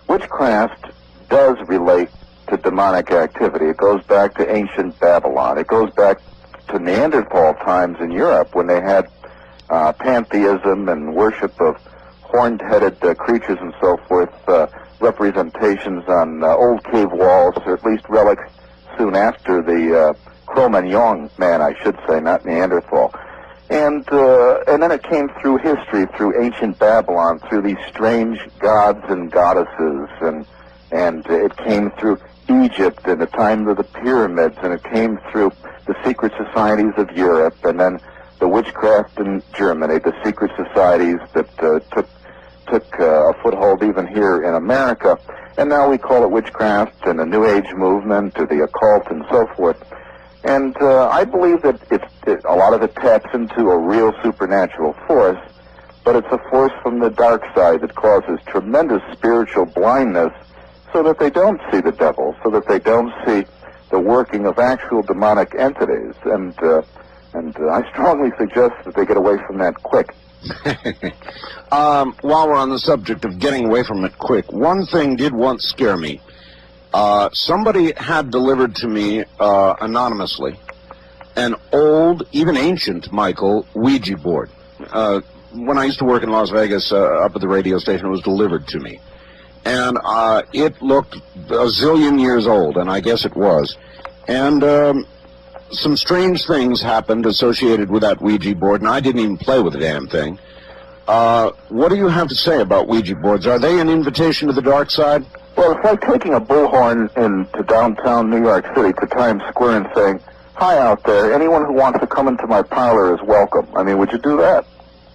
B: witchcraft does relate to demonic activity. It goes back to ancient Babylon. It goes back to Neanderthal times in Europe when they had pantheism and worship of horned-headed creatures and so forth, representations on old cave walls, or at least relics soon after the Cro-Magnon man, I should say, not Neanderthal. And then it came through history, through ancient Babylon, through these strange gods and goddesses, and it came through Egypt in the time of the pyramids, and it came through the secret societies of Europe, and then the witchcraft in Germany, the secret societies that took a foothold even here in America, and now we call it witchcraft and the New Age movement or the occult and so forth. And I believe that a lot of it taps into a real supernatural force, but it's a force from the dark side that causes tremendous spiritual blindness so that they don't see the devil, so that they don't see the working of actual demonic entities. And I strongly suggest that they get away from that quick.
A: While we're on the subject of getting away from it quick, one thing did once scare me. Somebody had delivered to me, anonymously, an old, even ancient, Michael, Ouija board. When I used to work in Las Vegas, up at the radio station, it was delivered to me. And it looked a zillion years old, and I guess it was. And some strange things happened associated with that Ouija board, and I didn't even play with the damn thing. What do you have to say about Ouija boards? Are they an invitation to the dark side?
B: Well, it's like taking a bullhorn into downtown New York City to Times Square and saying, "Hi out there, anyone who wants to come into my parlor is welcome." I mean, would you do that?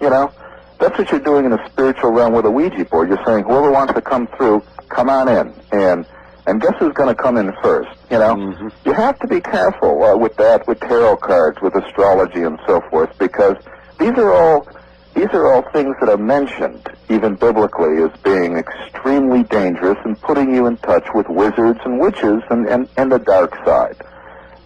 B: You know? That's what you're doing in the spiritual realm with a Ouija board. You're saying, whoever wants to come through, come on in. And guess who's going to come in first, you know? Mm-hmm. You have to be careful with that, with tarot cards, with astrology and so forth, because these are all things that are mentioned, even biblically, as being extremely dangerous and putting you in touch with wizards and witches and the dark side.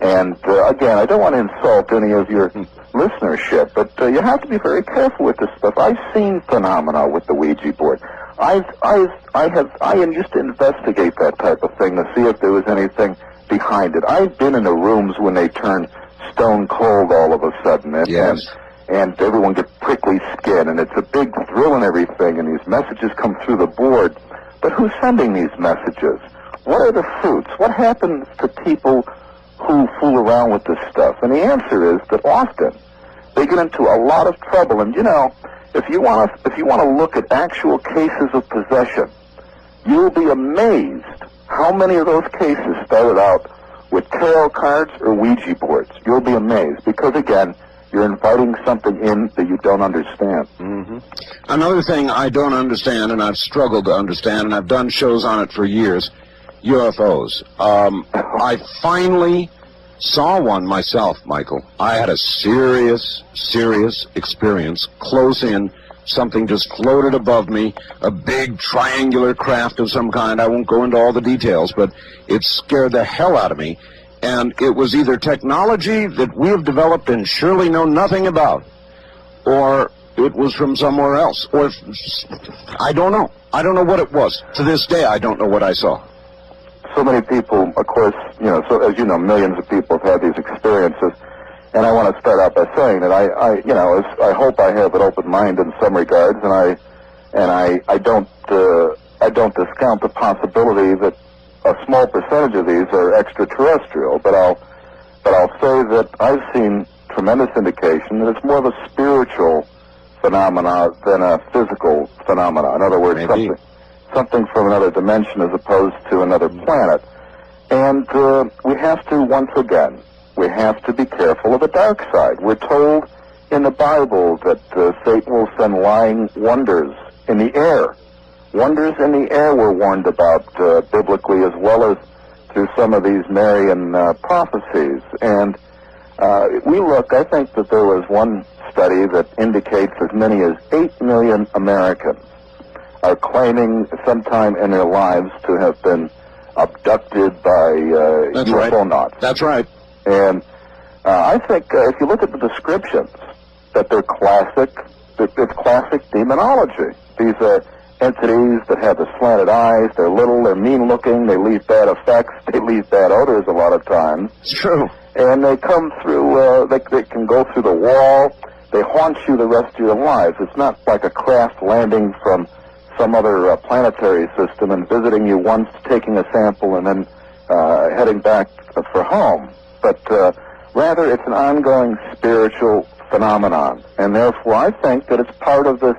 B: And, again, I don't want to insult any of your listenership, but you have to be very careful with this stuff. I've seen phenomena with the Ouija board. I used to investigate that type of thing to see if there was anything behind it. I've been in the rooms when they turn stone cold all of a sudden, and everyone gets prickly skin, and it's a big thrill and everything, and these messages come through the board. But who's sending these messages? What are the fruits? What happens to people who fool around with this stuff? And the answer is that often they get into a lot of trouble. And you know, if you want to look at actual cases of possession, you'll be amazed how many of those cases started out with tarot cards or Ouija boards. You'll be amazed because, again, you're inviting something in that you don't understand.
A: Mm-hmm. Another thing I don't understand, and I've struggled to understand, and I've done shows on it for years, UFOs. I finally saw one myself, Michael. I had a serious experience, close in. Something just floated above me, a big triangular craft of some kind. I won't go into all the details, but it scared the hell out of me. And it was either technology that we have developed and surely know nothing about, or it was from somewhere else. Or I don't know. I don't know what it was. To this day, I don't know what I saw.
B: So many people, of course, you know, so as you know, millions of people have had these experiences. And I want to start out by saying that I hope I have an open mind in some regards, and I don't discount the possibility that a small percentage of these are extraterrestrial. But I'll say that I've seen tremendous indication that it's more of a spiritual phenomena than a physical phenomena. In other words, something from another dimension as opposed to another planet. And we have to, once again, we have to be careful of the dark side. We're told in the Bible that Satan will send lying wonders in the air. Wonders in the air were warned about biblically, as well as through some of these Marian prophecies. And I think that there was one study that indicates as many as 8 million Americans are claiming sometime in their lives to have been abducted by UFO-nauts.
A: That's right.
B: And I think if you look at the descriptions, that they're classic, it's classic demonology. These are entities that have the slanted eyes, they're little, they're mean-looking, they leave bad effects, they leave bad odors a lot of times.
A: It's true.
B: And they come through, they can go through the wall, they haunt you the rest of your lives. It's not like a craft landing from some other planetary system and visiting you once, taking a sample, and then heading back for home. But rather, it's an ongoing spiritual phenomenon. And therefore, I think that it's part of this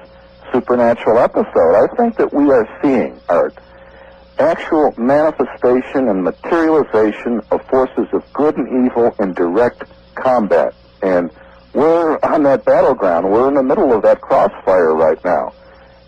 B: supernatural episode. I think that we are seeing, Art, actual manifestation and materialization of forces of good and evil in direct combat. And we're on that battleground. We're in the middle of that crossfire right now.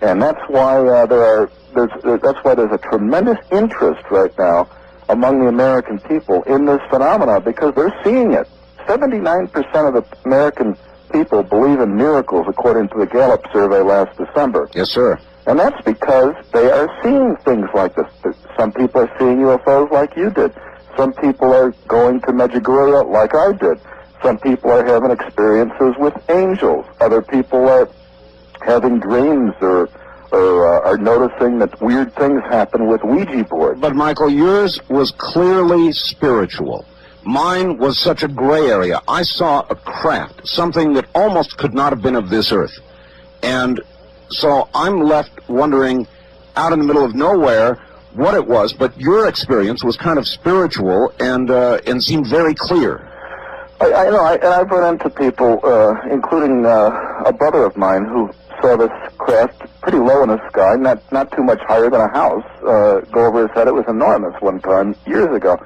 B: And that's why there's a tremendous interest right now among the American people in this phenomena, because they're seeing it. 79% of the American people believe in miracles, according to the Gallup survey last December.
A: Yes, sir.
B: And that's because they are seeing things like this. Some people are seeing UFOs like you did. Some people are going to Medjugorje like I did. Some people are having experiences with angels. Other people are having dreams or are noticing that weird things happen with Ouija boards.
A: But, Michael, yours was clearly spiritual. Mine was such a gray area. I saw a craft, something that almost could not have been of this earth. And so I'm left wondering, out in the middle of nowhere, what it was. But your experience was kind of spiritual and seemed very clear.
B: I know, and I've run into people, including a brother of mine, who saw this craft pretty low in the sky, not too much higher than a house, go over his head. It was enormous one time, years ago.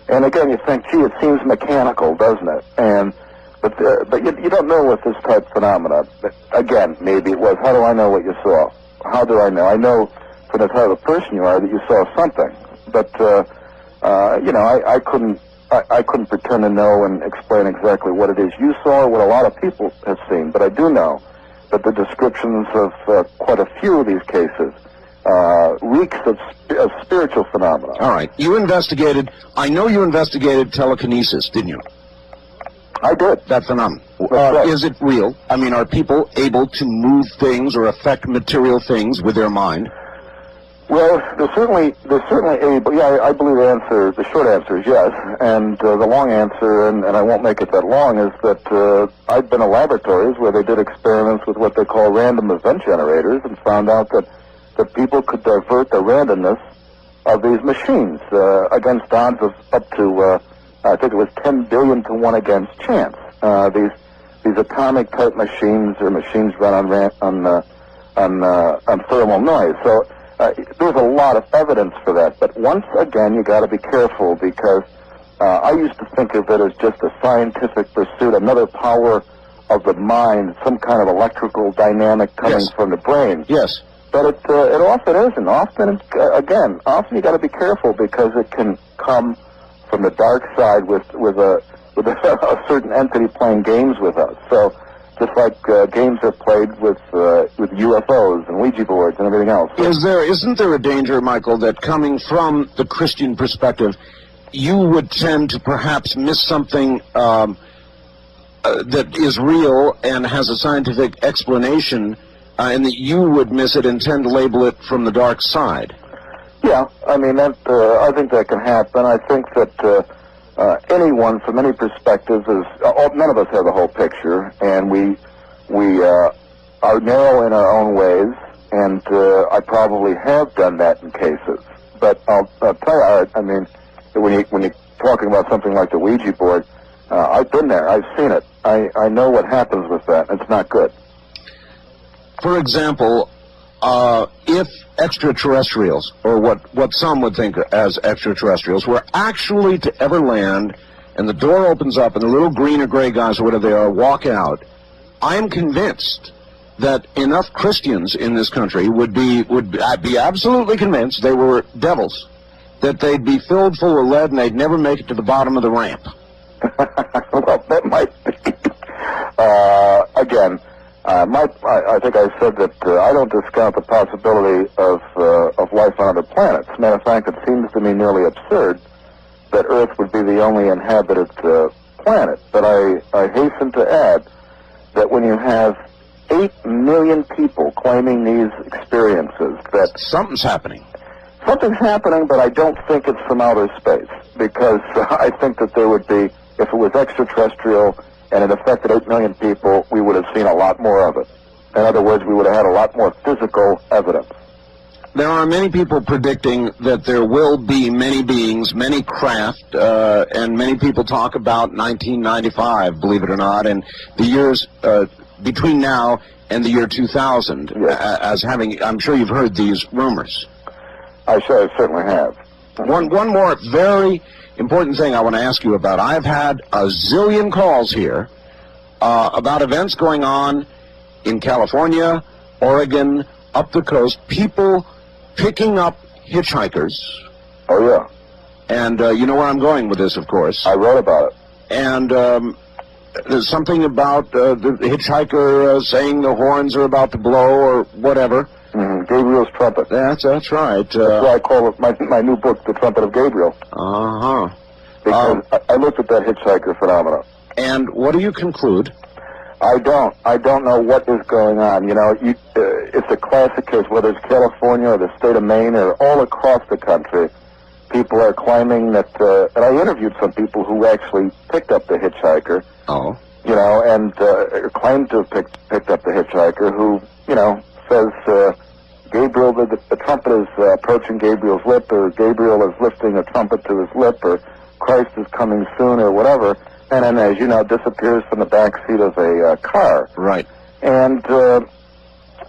B: And again, you think, gee, it seems mechanical, doesn't it? But you don't know with this type of phenomena. But again, maybe it was. How do I know what you saw? How do I know? I know from the type of person you are that you saw something. But I couldn't pretend to know and explain exactly what it is you saw or what a lot of people have seen. But I do know that the descriptions of quite a few of these cases reeks of spiritual phenomena.
A: All right. I know you investigated telekinesis, didn't you?
B: I did.
A: That phenomenon.
B: Right.
A: Is it real? I mean, are people able to move things or affect material things with their mind?
B: Well, they're certainly able. Yeah, I believe the short answer is yes. And the long answer, and I won't make it that long, is that I've been in laboratories where they did experiments with what they call random event generators and found out that people could divert the randomness of these machines against odds of up to, I think it was 10 billion to 1 against chance. These atomic type machines are machines run on thermal noise. So there's a lot of evidence for that. But once again, you got to be careful because I used to think of it as just a scientific pursuit, another power of the mind, some kind of electrical dynamic coming from the brain.
A: Yes.
B: But it often isn't. Often you got to be careful because it can come from the dark side with a certain entity playing games with us. So just like games are played with UFOs and Ouija boards and everything else.
A: Isn't there a danger, Michael, that coming from the Christian perspective, you would tend to perhaps miss something that is real and has a scientific explanation, and that you would miss it and tend to label it from the dark side?
B: Yeah, I mean, I think that can happen. I think that anyone from any perspective none of us have the whole picture, and we are narrow in our own ways, and I probably have done that in cases. But I'll tell you, Art, I mean, when you're talking about something like the Ouija board, I've been there. I've seen it. I know what happens with that. It's not good.
A: For example, if extraterrestrials, or what some would think as extraterrestrials, were actually to ever land, and the door opens up, and the little green or gray guys, or whatever they are, walk out, I am convinced that enough Christians in this country would be absolutely convinced they were devils, that they'd be filled full of lead and they'd never make it to the bottom of the ramp.
B: Well, that might be. Again, I think I said that I don't discount the possibility of life on other planets. As a matter of fact, it seems to me nearly absurd that Earth would be the only inhabited planet. But I hasten to add that when you have 8 million people claiming these experiences, that
A: something's happening.
B: Something's happening, but I don't think it's from outer space, because I think that there would be, if it was extraterrestrial and it affected 8 million people, we would have seen a lot more of it. In other words, we would have had a lot more physical evidence.
A: There are many people predicting that there will be many beings, many craft, and many people talk about 1995, believe it or not, and the years between now and the year 2000 as having, I'm sure you've heard these rumors.
B: I certainly have.
A: One more very important thing I want to ask you about. I've had a zillion calls here about events going on in California, Oregon, up the coast, people picking up hitchhikers.
B: Oh, yeah.
A: And you know where I'm going with this, of course.
B: I wrote about it.
A: And there's something about the hitchhiker saying the horns are about to blow or whatever.
B: Mm-hmm. Gabriel's trumpet.
A: That's right.
B: That's why I call it my new book, The Trumpet of Gabriel.
A: Uh-huh.
B: Because I looked at that hitchhiker phenomenon.
A: And what do you conclude?
B: I don't know what is going on. You know, it's a classic case, whether it's California or the state of Maine or all across the country. People are claiming that, and I interviewed some people who actually picked up the hitchhiker.
A: Oh.
B: You know, and claimed to have picked up the hitchhiker, who, you know, says Gabriel, the trumpet is approaching Gabriel's lip, or Gabriel is lifting a trumpet to his lip, or Christ is coming soon, or whatever. and then, as you know, disappears from the back seat of a car.
A: Right.
B: And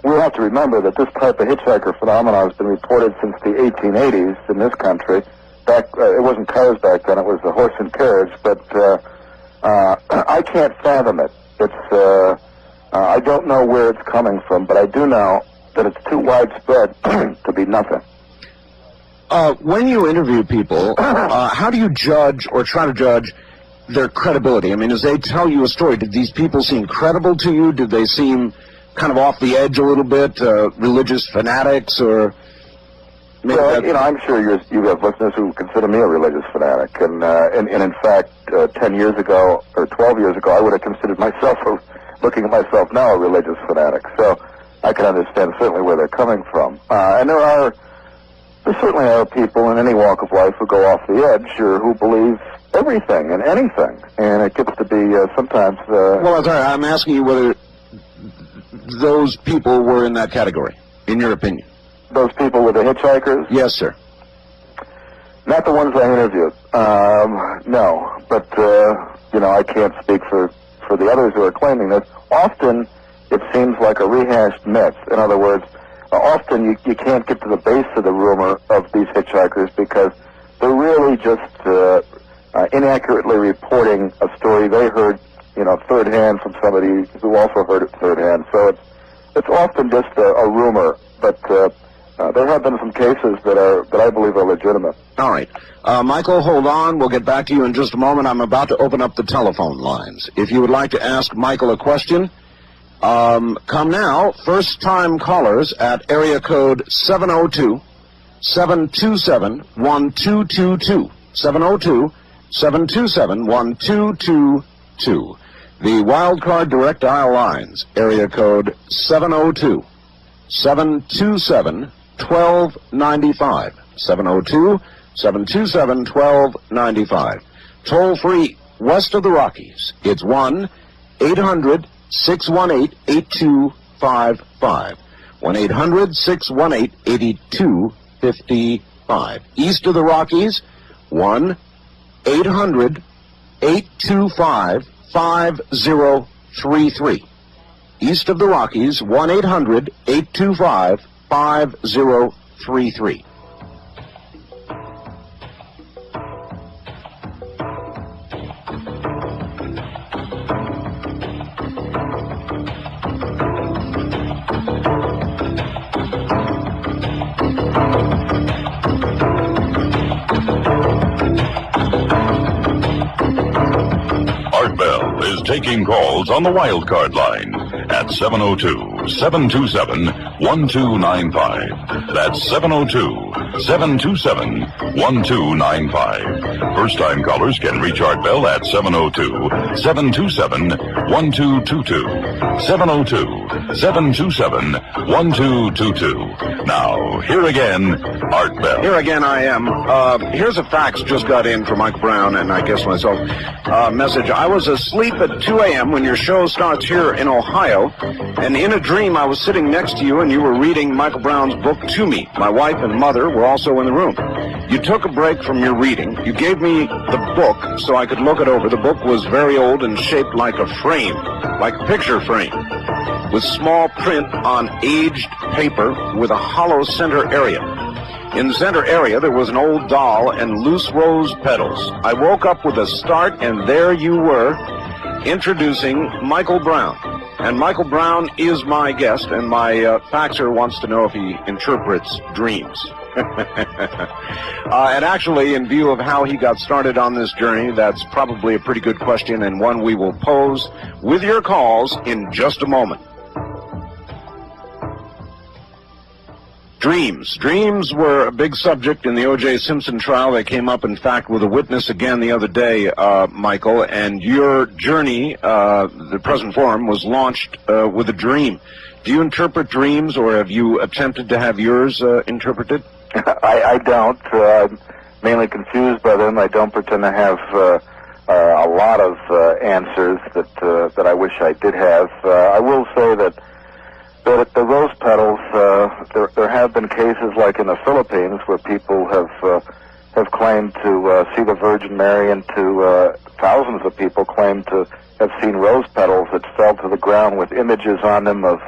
B: we have to remember that this type of hitchhiker phenomenon has been reported since the 1880s in this country. It wasn't cars back then; it was the horse and carriage. But I can't fathom it. It's I don't know where it's coming from, but I do know that it's too widespread to be nothing.
A: When you interview people, how do you judge or try to judge their credibility? I mean, as they tell you a story, did these people seem credible to you? Did they seem kind of off the edge a little bit, religious fanatics, or maybe
B: well, you know, I'm sure you have listeners who consider me a religious fanatic, and in fact, 10 years ago or 12 years ago, I would have considered myself, looking at myself now, a religious fanatic. So I can understand certainly where they're coming from, and there certainly are people in any walk of life who go off the edge or who believe everything and anything, and it gets to be sometimes.
A: Well, I'm asking you whether those people were in that category, in your opinion.
B: Those people with the hitchhikers?
A: Yes, sir.
B: Not the ones I interviewed. No, but you know, I can't speak for the others who are claiming this. Often, it seems like a rehashed myth. In other words, often you can't get to the base of the rumor of these hitchhikers because they're really just inaccurately reporting a story they heard, you know, third hand from somebody who also heard it third hand. So it's often just a rumor, but there have been some cases that I believe are legitimate.
A: All right. Michael, hold on. We'll get back to you in just a moment. I'm about to open up the telephone lines. If you would like to ask Michael a question, come now. First-time callers at area code 702-727-1222. 702-727-1222. The Wildcard Direct Dial lines, area code 702-727-1295. 702-727-1295. Toll free west of the Rockies. It's 1-800-618-8255. 1-800-618-8255. East of the Rockies, 1-800-825-5033. East of the Rockies, 1-800-825-5033.
C: Art Bell is taking calls on the Wildcard line at 702-727-1295. That's 702-727-1295. First-time callers can reach Art Bell at 702-727-1222. 702-727-1222. Now, here again, Art Bell.
A: Here again I am. Here's a fax just got in from Mike Brown, and I guess myself. Message. I was asleep at 2 a.m. when your show starts here in Ohio, and in a dream I was sitting next to you and you were reading Michael Brown's book to me. My wife and mother were also in the room. You took a break from your reading. You gave me the book so I could look it over. The book was very old and shaped like a frame, like a picture frame, with small print on aged paper with a hollow center area. In the center area, there was an old doll and loose rose petals. I woke up with a start, and there you were, introducing Michael Brown. And Michael Brown is my guest, and my faxer wants to know if he interprets dreams. And actually, in view of how he got started on this journey, that's probably a pretty good question, and one we will pose with your calls in just a moment. Dreams. Dreams were a big subject in the O.J. Simpson trial. They came up, in fact, with a witness again the other day, Michael, and your journey, the present forum, was launched with a dream. Do you interpret dreams, or have you attempted to have yours interpreted?
B: I don't. I'm mainly confused by them. I don't pretend to have a lot of answers that I wish I did have. I will say that the rose petals, there have been cases like in the Philippines where people have have claimed to see the Virgin Mary, and to thousands of people claim to have seen rose petals that fell to the ground with images on them of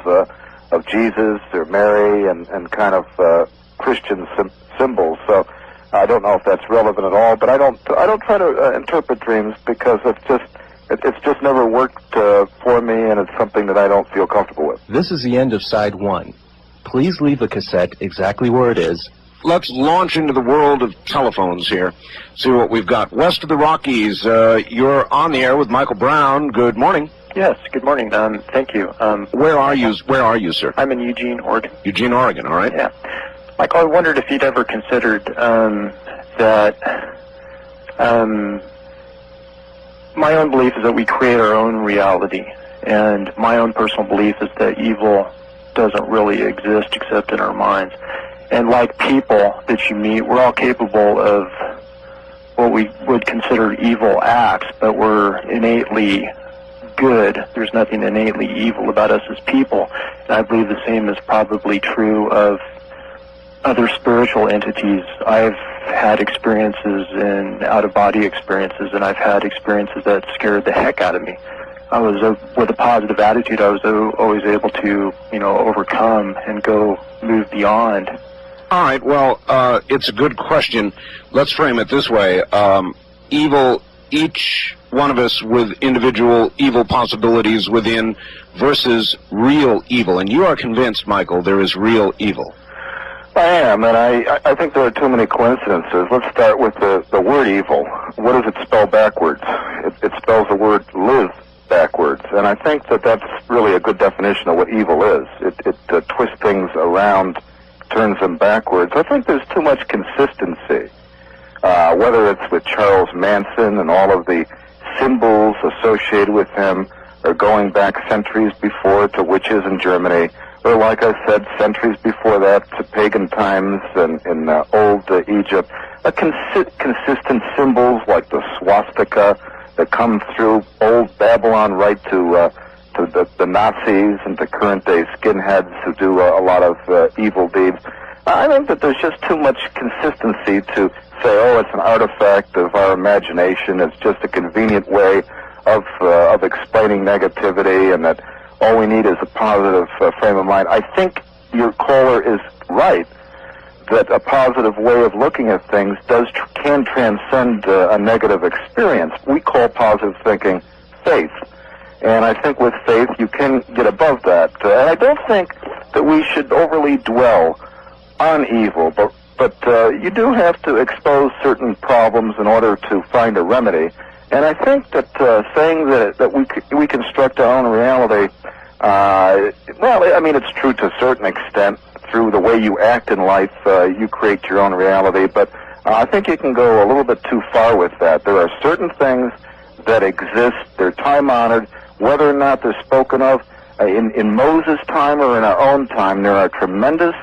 B: Jesus or Mary and kind of Christian symbols. So I don't know if that's relevant at all, but I don't try to interpret dreams, because it's just never worked for me, and it's something that I don't feel comfortable with.
D: This is the end of side 1. Please leave the cassette exactly where it is.
A: Let's launch into the world of telephones here. See what we've got. West of the Rockies, you're on the air with Michael Brown. Good morning.
E: Yes, good morning. Thank you.
A: Where are you, sir?
E: I'm in Eugene, Oregon.
A: Eugene, Oregon, all right.
E: Yeah. Michael, I wondered if you'd ever considered that my own belief is that we create our own reality, and my own personal belief is that evil doesn't really exist except in our minds. And like people that you meet, we're all capable of what we would consider evil acts, but we're innately good. There's nothing innately evil about us as people. And I believe the same is probably true of other spiritual entities. I've had experiences in out-of-body experiences, and I've had experiences that scared the heck out of me. I was, with a positive attitude, I was always able to, overcome and move beyond.
A: All right, well, it's a good question. Let's frame it this way. Evil, each one of us with individual evil possibilities within versus real evil. And you are convinced, Michael, there is real evil.
B: I am, and I think there are too many coincidences. Let's start with the word evil. What does it spell backwards? It spells the word live backwards, and I think that that's really a good definition of what evil is. It twists things around, turns them backwards. I think there's too much consistency, whether it's with Charles Manson and all of the symbols associated with him, or going back centuries before to witches in Germany, or like I said, centuries before that to pagan times in old Egypt. Consistent symbols like the swastika that come through old Babylon right to the Nazis and to current-day skinheads who do a lot of evil deeds. I think that there's just too much consistency to say, oh, it's an artifact of our imagination, it's just a convenient way of explaining negativity, and that all we need is a positive frame of mind. I think your caller is right that a positive way of looking at things can transcend a negative experience. We call positive thinking faith. And I think with faith you can get above that. And I don't think that we should overly dwell on evil, but you do have to expose certain problems in order to find a remedy. And I think that saying that we construct our own reality, it's true to a certain extent. Through the way you act in life, you create your own reality. But I think you can go a little bit too far with that. There are certain things that exist. They're time-honored. Whether or not they're spoken of in Moses' time or in our own time, there are tremendous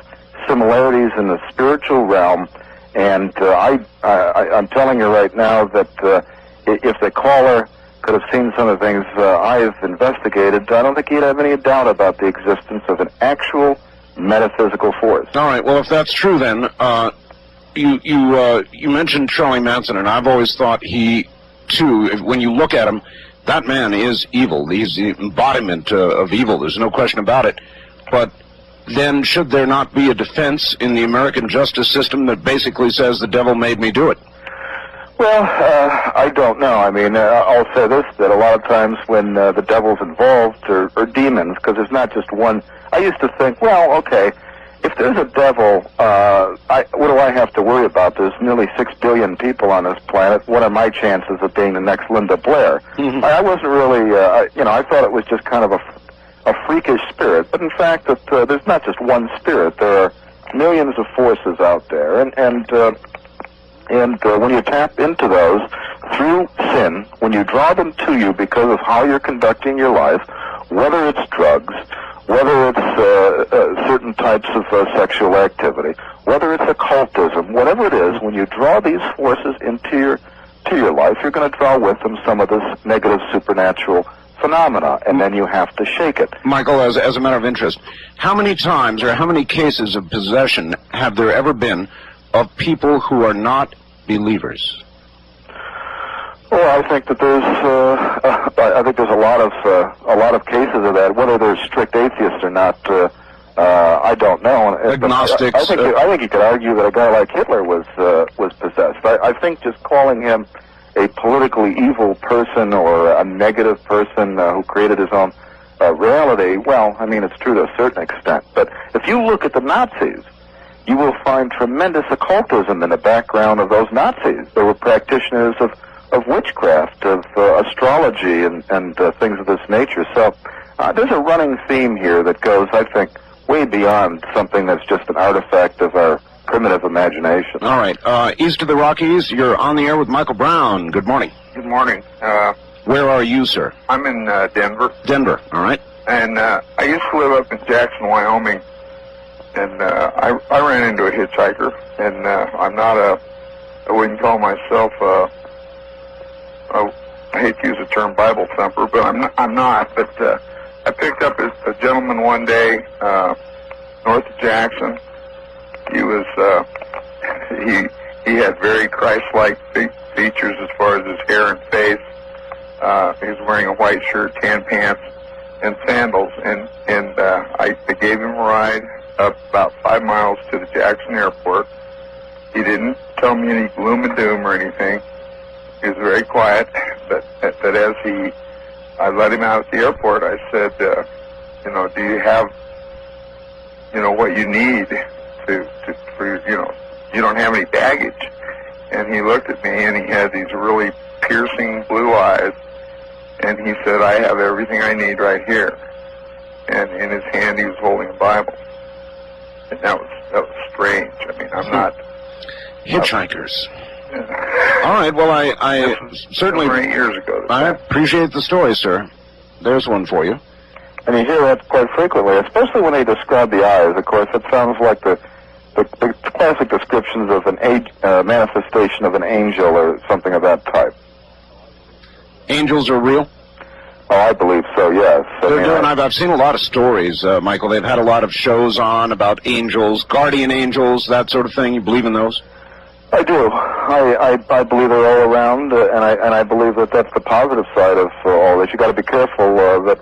B: similarities in the spiritual realm. And I'm telling you right now that if the caller could have seen some of the things I've investigated, I don't think he'd have any doubt about the existence of an actual metaphysical force.
A: All right. Well, if that's true, then you mentioned Charlie Manson, and I've always thought he, too, when you look at him, that man is evil. He's the embodiment of evil. There's no question about it. But then, should there not be a defense in the American justice system that basically says the devil made me do it?
B: Well, I don't know. I mean, I'll say this, that a lot of times when the devil's involved, or demons, because there's not just one. I used to think, well, okay, if there's a devil, what do I have to worry about? There's nearly 6 billion people on this planet. What are my chances of being the next Linda Blair? Mm-hmm. I wasn't really, I thought it was just kind of a freakish spirit. But in fact, that there's not just one spirit. There are millions of forces out there. And when you tap into those through sin, when you draw them to you because of how you're conducting your life, whether it's drugs, whether it's certain types of sexual activity, whether it's occultism, whatever it is, when you draw these forces into your life, you're going to draw with them some of this negative supernatural phenomena, and then you have to shake it.
A: Michael, as a matter of interest, how many times or how many cases of possession have there ever been of people who are not believers?
B: Well, I think that there's a lot of cases of that. Whether they're strict atheists or not, I don't know.
A: Agnostics.
B: I think you could argue that a guy like Hitler was possessed. I think just calling him a politically evil person or a negative person who created his own reality, well, I mean, it's true to a certain extent. But if you look at the Nazis, you will find tremendous occultism in the background of those Nazis. They were practitioners of witchcraft, of astrology, and things of this nature. So there's a running theme here that goes, I think, way beyond something that's just an artifact of our primitive imagination.
A: All right. East of the Rockies, you're on the air with Michael Brown. Good morning.
F: Good morning.
A: Where are you, sir?
F: I'm in Denver.
A: Denver. All right.
F: And I used to live up in Jackson, Wyoming. And I ran into a hitchhiker. And I wouldn't call myself I hate to use the term Bible thumper, but I'm not. But I picked up a gentleman one day north of Jackson. He was he had very Christ-like features as far as his hair and face. He was wearing a white shirt, tan pants, and sandals. And I gave him a ride up about 5 miles to the Jackson airport. He didn't tell me any gloom and doom or anything. He was very quiet, but as I let him out at the airport, I said, do you have, what you need you don't have any baggage. And he looked at me and he had these really piercing blue eyes, and he said, I have everything I need right here. And in his hand he was holding a Bible. And that was strange. I mean, I'm not...
A: Hitchhikers. All right, well, I certainly...
F: 8 years ago.
A: I appreciate the story, sir. There's one for you.
B: And you hear that quite frequently, especially when they describe the eyes. Of course, it sounds like the classic descriptions of an manifestation of an angel or something of that type.
A: Angels are real?
B: Oh, I believe so, yes.
A: I've seen a lot of stories, Michael. They've had a lot of shows on about angels, guardian angels, that sort of thing. You believe in those?
B: I do. I believe they're all around, and I believe that that's the positive side of all this. You got to be careful that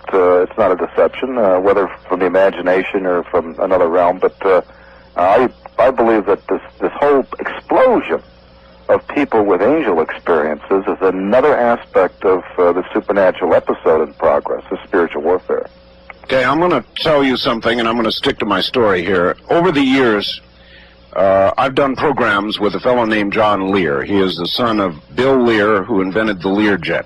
B: it's not a deception, whether from the imagination or from another realm. But I believe that this whole explosion of people with angel experiences is another aspect of the supernatural episode in progress, the spiritual warfare.
A: Okay, I'm going to tell you something, and I'm going to stick to my story here. Over the years, I've done programs with a fellow named John Lear. He is the son of Bill Lear, who invented the Learjet.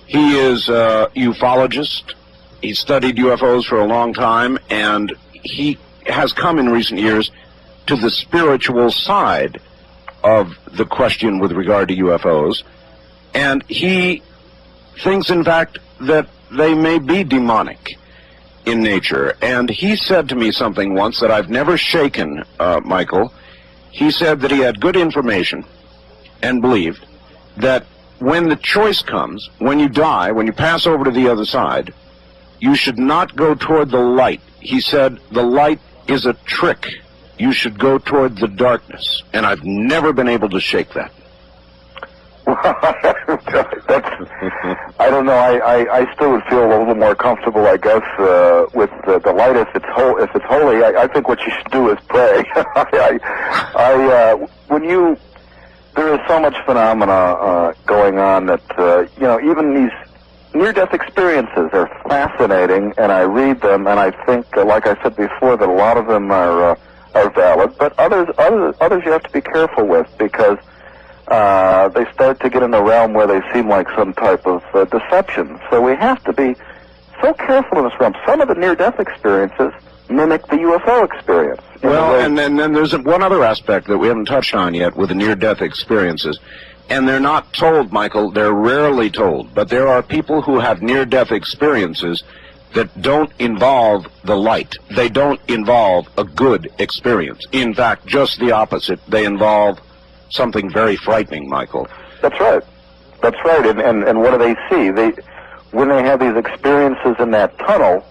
A: He is a ufologist. He studied UFOs for a long time, and he has come in recent years to the spiritual side of the question with regard to UFOs. And he thinks, in fact, that they may be demonic in nature. And he said to me something once that I've never shaken, Michael. He said that he had good information and believed that when the choice comes, when you die, when you pass over to the other side, you should not go toward the light. He said the light is a trick. You should go toward the darkness. And I've never been able to shake that. I don't know. I still would feel a little more comfortable, I guess, with the light if it's holy. I think what you should do is pray. There is so much phenomena going on that even these near-death experiences are fascinating, and I read them, and I think, like I said before, that a lot of them are valid, but others you have to be careful with, because they start to get in the realm where they seem like some type of deception. So we have to be so careful in this realm. Some of the near-death experiences mimic the UFO experience. Well, and then there's one other aspect that we haven't touched on yet with the near-death experiences. And they're not told, Michael, they're rarely told. But there are people who have near-death experiences that don't involve the light. They don't involve a good experience. In fact, just the opposite. They involve something very frightening, Michael.
B: That's right. And what do they see? When they have these experiences in that tunnel,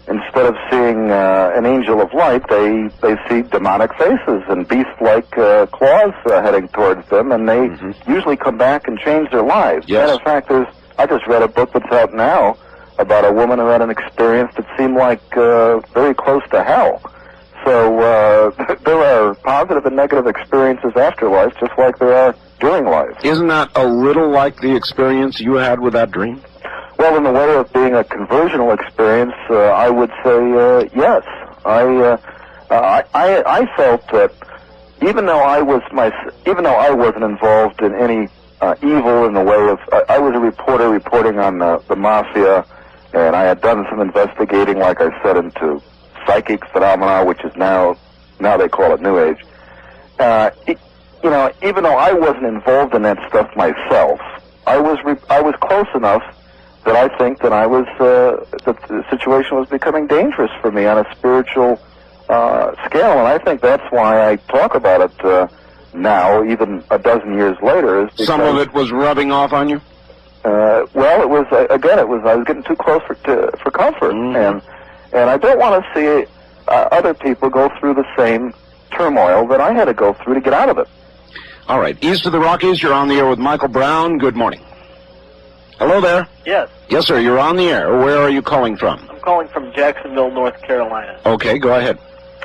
B: instead of seeing an angel of light, they see demonic faces and beast-like claws heading towards them, and they usually come back and change their lives.
A: Yes.
B: And in fact, I just read a book that's out now about a woman who had an experience that seemed like very close to hell. So there are positive and negative experiences after life, just like there are during life.
A: Isn't that a little like the experience you had with that dream?
B: Well, in the way of being a conversional experience, I would say yes. I felt that even though I wasn't involved in any evil in the way of, I was a reporter reporting on the mafia, and I had done some investigating, like I said, into psychic phenomena, which is now they call it New Age. Even though I wasn't involved in that stuff myself, I was close enough that I think that that the situation was becoming dangerous for me on a spiritual scale, and I think that's why I talk about it now, even a dozen years later. Is because,
A: some of it was rubbing off on you?
B: Well, it was I was getting too close for comfort, and I don't want to see other people go through the same turmoil that I had to go through to get out of it.
A: All right, east of the Rockies, you're on the air with Michael Brown. Good morning. Hello there.
G: Yes.
A: Yes, sir, you're on the air. Where are you calling from?
G: I'm calling from Jacksonville, North Carolina.
A: Okay, go ahead.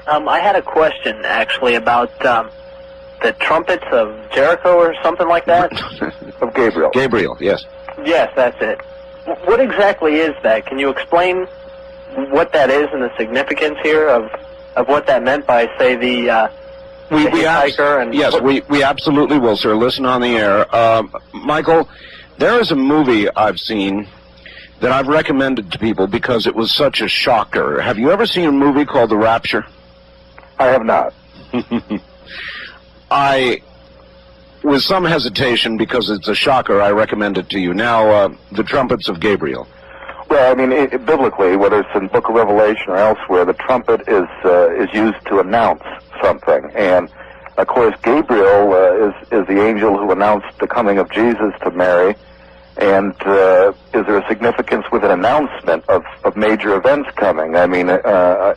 G: I had a question, actually, about the trumpets of Jericho or something like that.
B: Of Gabriel.
A: Gabriel, yes.
G: Yes, that's it. What exactly is that? Can you explain what that is and the significance here of what that meant by, say, the hitchhiker?
A: Yes, we absolutely will, sir. Listen on the air. Michael, there is a movie I've seen that I've recommended to people because it was such a shocker. Have you ever seen a movie called The Rapture?
B: I have not.
A: With some hesitation, because it's a shocker, I recommend it to you. Now, the trumpets of Gabriel.
B: Well, I mean, biblically, whether it's in Book of Revelation or elsewhere, the trumpet is used to announce something. And, of course, Gabriel is the angel who announced the coming of Jesus to Mary. And is there a significance with an announcement of major events coming? I mean, all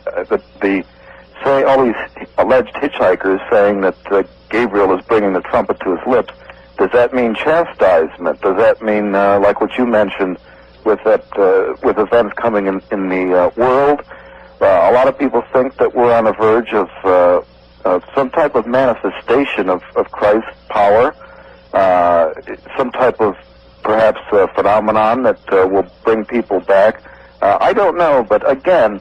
B: these alleged hitchhikers saying that Gabriel is bringing the trumpet to his lips, does that mean chastisement? Does that mean, like what you mentioned, with events coming in the world? A lot of people think that we're on the verge of some type of manifestation of Christ's power, some type of perhaps phenomenon that will bring people back. I don't know, but again,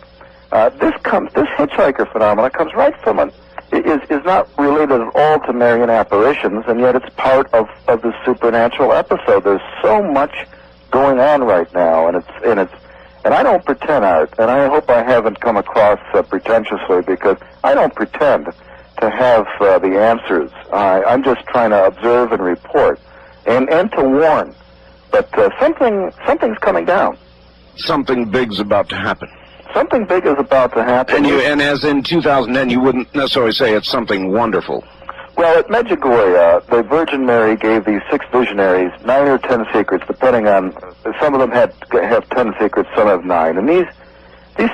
B: this hitchhiker phenomenon comes right from is not related at all to Marian apparitions, and yet it's part of the supernatural episode. There's so much going on right now, and I don't pretend, Art, and I hope I haven't come across pretentiously, because I don't pretend to have the answers. I'm just trying to observe and report, and to warn. But something's coming down. Something big's about to happen. Something big is about to happen.
A: And as in 2010, you wouldn't necessarily say it's something wonderful.
B: Well, at Medjugorje, the Virgin Mary gave these 6 visionaries 9 or 10 secrets, depending on, some of them have 10 secrets, some have 9. And these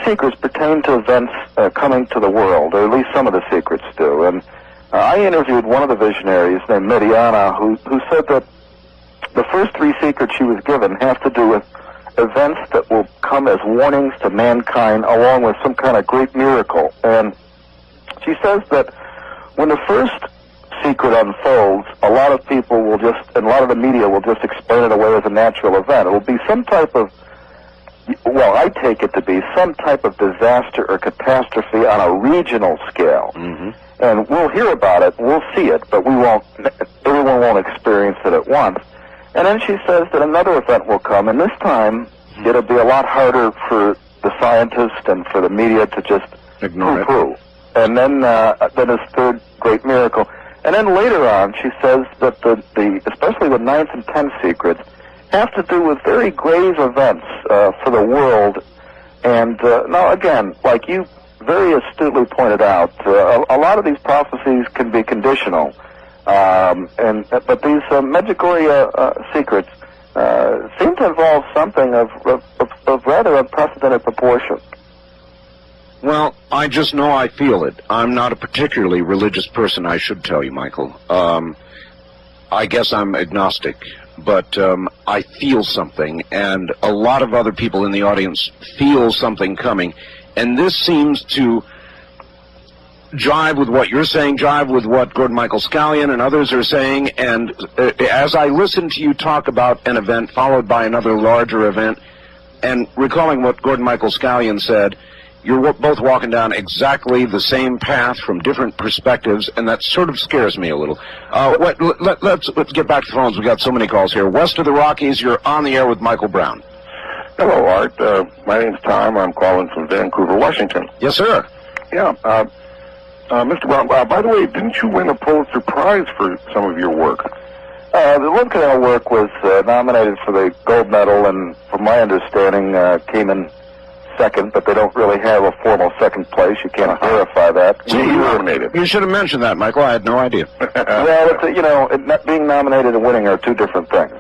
B: secrets pertain to events coming to the world, or at least some of the secrets do. And I interviewed one of the visionaries named Mediana, who said that the first 3 secrets she was given have to do with events that will come as warnings to mankind, along with some kind of great miracle. And she says that when the first secret unfolds, a lot of people will and a lot of the media will just explain it away as a natural event. It will be some type of, well, I take it to be some type of disaster or catastrophe on a regional scale. Mm-hmm. And we'll hear about it, we'll see it, but everyone won't experience it at once. And then she says that another event will come, and this time it'll be a lot harder for the scientists and for the media to just
A: ignore
B: it. And then this third great miracle. And then later on, she says that especially the 9th and 10th secrets have to do with very grave events for the world. And now again, like you very astutely pointed out, a lot of these prophecies can be conditional. But these Medjugorje secrets seem to involve something of rather unprecedented proportion.
A: Well, I just know I feel it. I'm not a particularly religious person, I should tell you, Michael. I guess I'm agnostic, but I feel something, and a lot of other people in the audience feel something coming, and this seems to jive with what you're saying, jive with what Gordon Michael Scallion and others are saying, and as I listen to you talk about an event followed by another larger event, and recalling what Gordon Michael Scallion said, you're both walking down exactly the same path from different perspectives, and that sort of scares me a little. Let's get back to the phones. We've got so many calls here. West of the Rockies, you're on the air with Michael Brown.
H: Hello, Art. My name's Tom. I'm calling from Vancouver, Washington.
A: Yes, sir.
H: Yeah. Mr. Brown, by the way, didn't you win a Pulitzer Prize for some of your work?
B: The Lynn Canal work was nominated for the gold medal, and from my understanding, came in second, but they don't really have a formal second place. You can't verify that.
A: You should have mentioned that, Michael. I had no idea.
B: Well, being nominated and winning are two different things.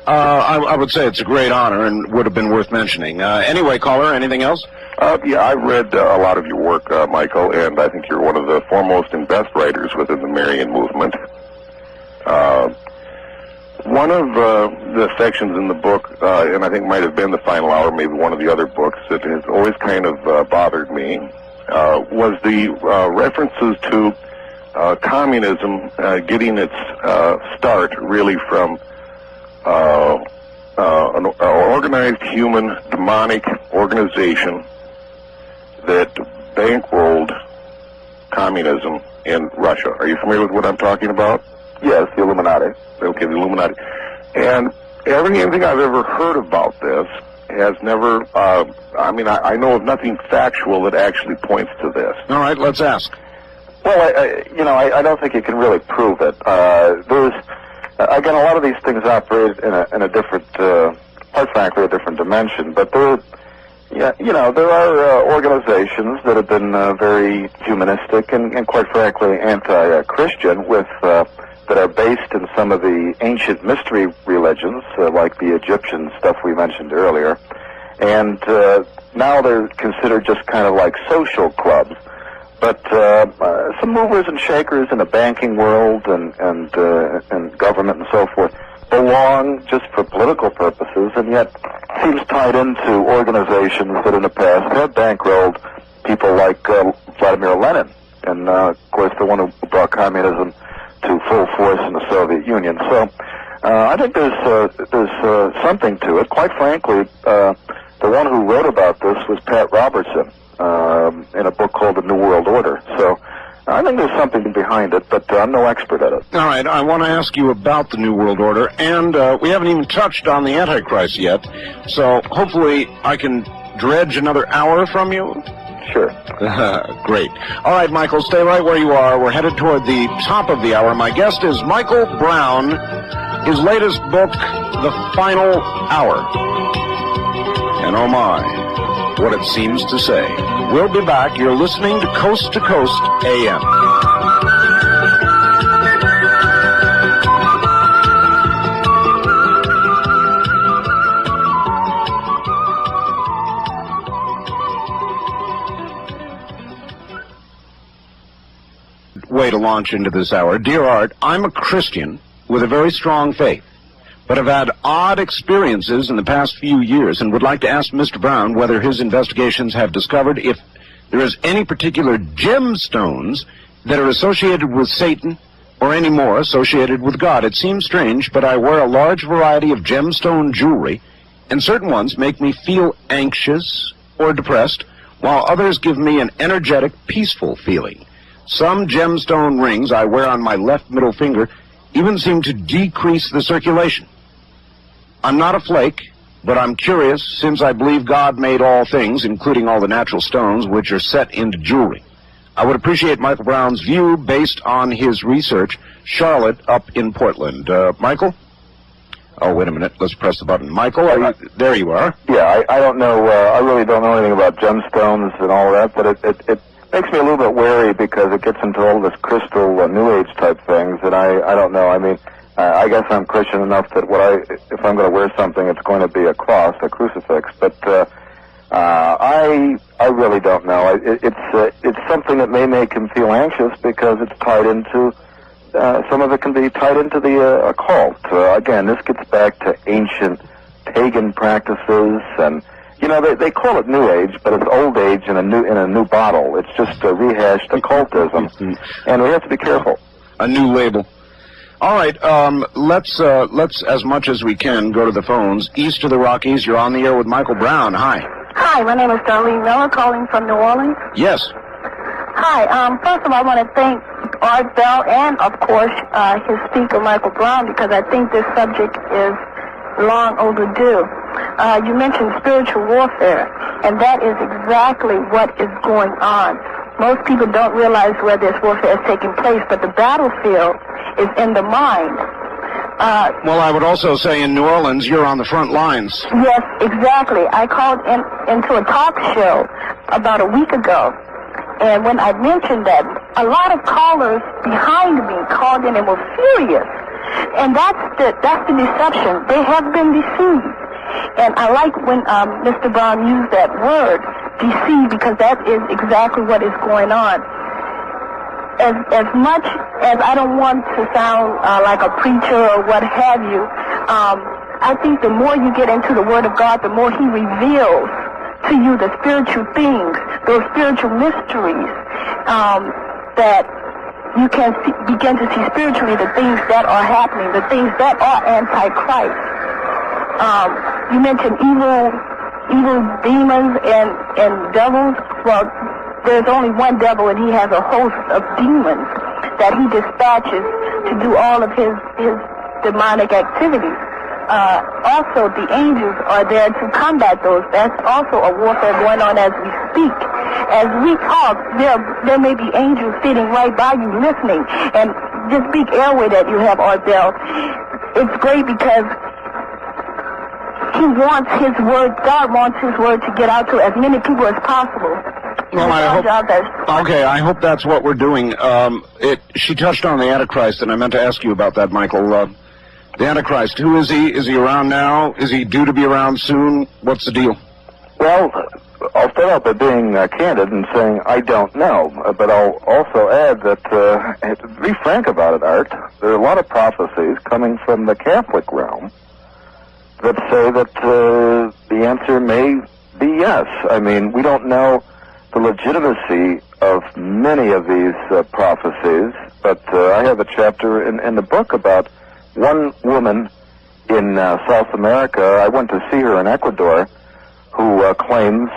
A: I would say it's a great honor and would have been worth mentioning. Anyway, caller, anything else?
H: Yeah, I've read a lot of your work, Michael, and I think you're one of the foremost and best writers within the Marian movement. One of the sections in the book, and I think might have been the final hour, maybe one of the other books, that has always kind of bothered me, was the references to communism getting its start really from an organized human demonic organization that bankrolled communism in Russia. Are you familiar with what I'm talking about?
B: Yes, the Illuminati.
H: Okay, the Illuminati. And everything I've ever heard about this has never, I know of nothing factual that actually points to this.
A: All right, let's ask.
B: Well, I don't think you can really prove it. Again, a lot of these things operate in a different, quite frankly, a different dimension. But there are organizations that have been very humanistic and quite frankly, anti-Christian with that are based in some of the ancient mystery religions, like the Egyptian stuff we mentioned earlier. And now they're considered just kind of like social clubs. But some movers and shakers in the banking world and government and so forth belong just for political purposes, and yet seems tied into organizations that in the past have bankrolled people like Vladimir Lenin, and of course the one who brought communism to full force in the Soviet Union. So I think there's something to it. Quite frankly, the one who wrote about this was Pat Robertson in a book called The New World Order. So I think there's something behind it, but I'm no expert at it.
A: All right, I want to ask you about the New World Order, and we haven't even touched on the Antichrist yet, so hopefully I can dredge another hour from you.
B: Sure.
A: Great. All right, Michael, stay right where you are. We're headed toward the top of the hour. My guest is Michael Brown. His latest book, The Final Hour. And oh my, what it seems to say. We'll be back. You're listening to Coast AM. Way to launch into this hour. Dear Art, I'm a Christian with a very strong faith, but I've had odd experiences in the past few years and would like to ask Mr. Brown whether his investigations have discovered if there is any particular gemstones that are associated with Satan or any more associated with God. It seems strange, but I wear a large variety of gemstone jewelry, and certain ones make me feel anxious or depressed, while others give me an energetic, peaceful feeling. Some gemstone rings I wear on my left middle finger even seem to decrease the circulation. I'm not a flake, but I'm curious since I believe God made all things, including all the natural stones, which are set into jewelry. I would appreciate Michael Brown's view based on his research. Charlotte up in Portland. Michael? Oh, wait a minute. Let's press the button. Michael, there you are.
B: Yeah, I don't know. I really don't know anything about gemstones and all that, but it makes me a little bit wary because it gets into all this crystal New Age type things, and I don't know. I mean, I guess I'm Christian enough that if I'm going to wear something, it's going to be a cross, a crucifix. But I really don't know. It's something that may make him feel anxious because it's tied into some of it can be tied into the occult. Again, this gets back to ancient pagan practices, and you know they call it New Age, but it's old age in a new bottle. It's just rehashed occultism, and we have to be careful.
A: A new label. All right, let's as much as we can go to the phones. East of the Rockies, you're on the air with Michael Brown. Hi.
I: Hi, my name is Darlene Miller, calling from New Orleans.
A: Yes.
I: Hi, first of all, I want to thank Art Bell and, of course, his speaker, Michael Brown, because I think this subject is long overdue. You mentioned spiritual warfare, and that is exactly what is going on. Most people don't realize where this warfare is taking place, but the battlefield is in the mind.
A: Well, I would also say in New Orleans, you're on the front lines.
I: Yes, exactly. I called into a talk show about a week ago, and when I mentioned that, a lot of callers behind me called in and were furious. And that's the deception. They have been deceived. And I like when Mr. Brown used that word, deceived, because that is exactly what is going on. As much as I don't want to sound like a preacher or what have you, I think the more you get into the Word of God, the more He reveals to you the spiritual things, those spiritual mysteries, that you can begin to see spiritually the things that are happening, the things that are antichrist. You mentioned evil demons and devils. Well, there's only one devil, and he has a host of demons that he dispatches to do all of his demonic activities. Also, the angels are there to combat those. That's also a warfare going on as we speak. As we talk, there may be angels sitting right by you listening. And this big airway that you have, Art Bell, it's great because He wants His word, God wants His word to get out to as many people as possible.
A: Well, I hope that's what we're doing. She touched on the Antichrist, and I meant to ask you about that, Michael. The Antichrist, who is he? Is he around now? Is he due to be around soon? What's the deal?
B: Well, I'll start out by being candid and saying I don't know, but I'll also add that, to be frank about it, Art, there are a lot of prophecies coming from the Catholic realm that say that the answer may be yes. I mean, we don't know the legitimacy of many of these prophecies, but I have a chapter in the book about one woman in South America. I went to see her in Ecuador, who claims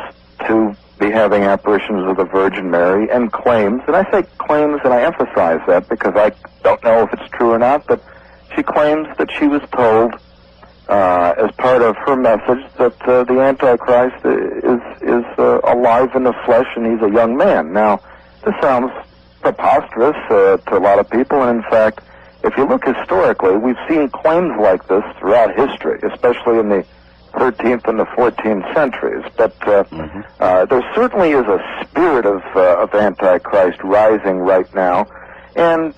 B: to be having apparitions of the Virgin Mary, and claims, and I say claims, and I emphasize that because I don't know if it's true or not, but she claims that she was told as part of her message that the Antichrist is alive in the flesh and he's a young man. Now, this sounds preposterous to a lot of people, and in fact, if you look historically, we've seen claims like this throughout history, especially in the 13th and the 14th centuries. But there certainly is a spirit of Antichrist rising right now, and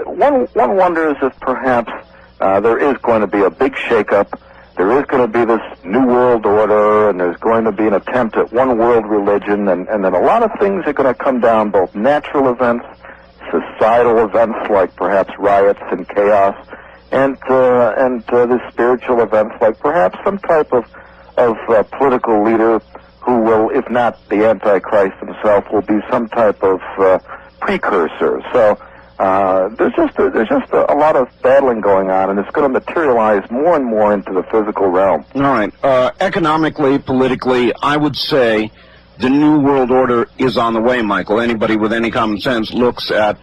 B: one wonders if perhaps there is going to be a big shakeup. There is going to be this new world order, and there's going to be an attempt at one world religion, and then a lot of things are going to come down, both natural events, societal events like perhaps riots and chaos, and the spiritual events like perhaps some type of political leader who will, if not the Antichrist himself, will be some type of precursor. So there's just a lot of battling going on, and it's going to materialize more and more into the physical realm.
A: All right. Economically, politically, I would say the New World Order is on the way, Michael. Anybody with any common sense looks at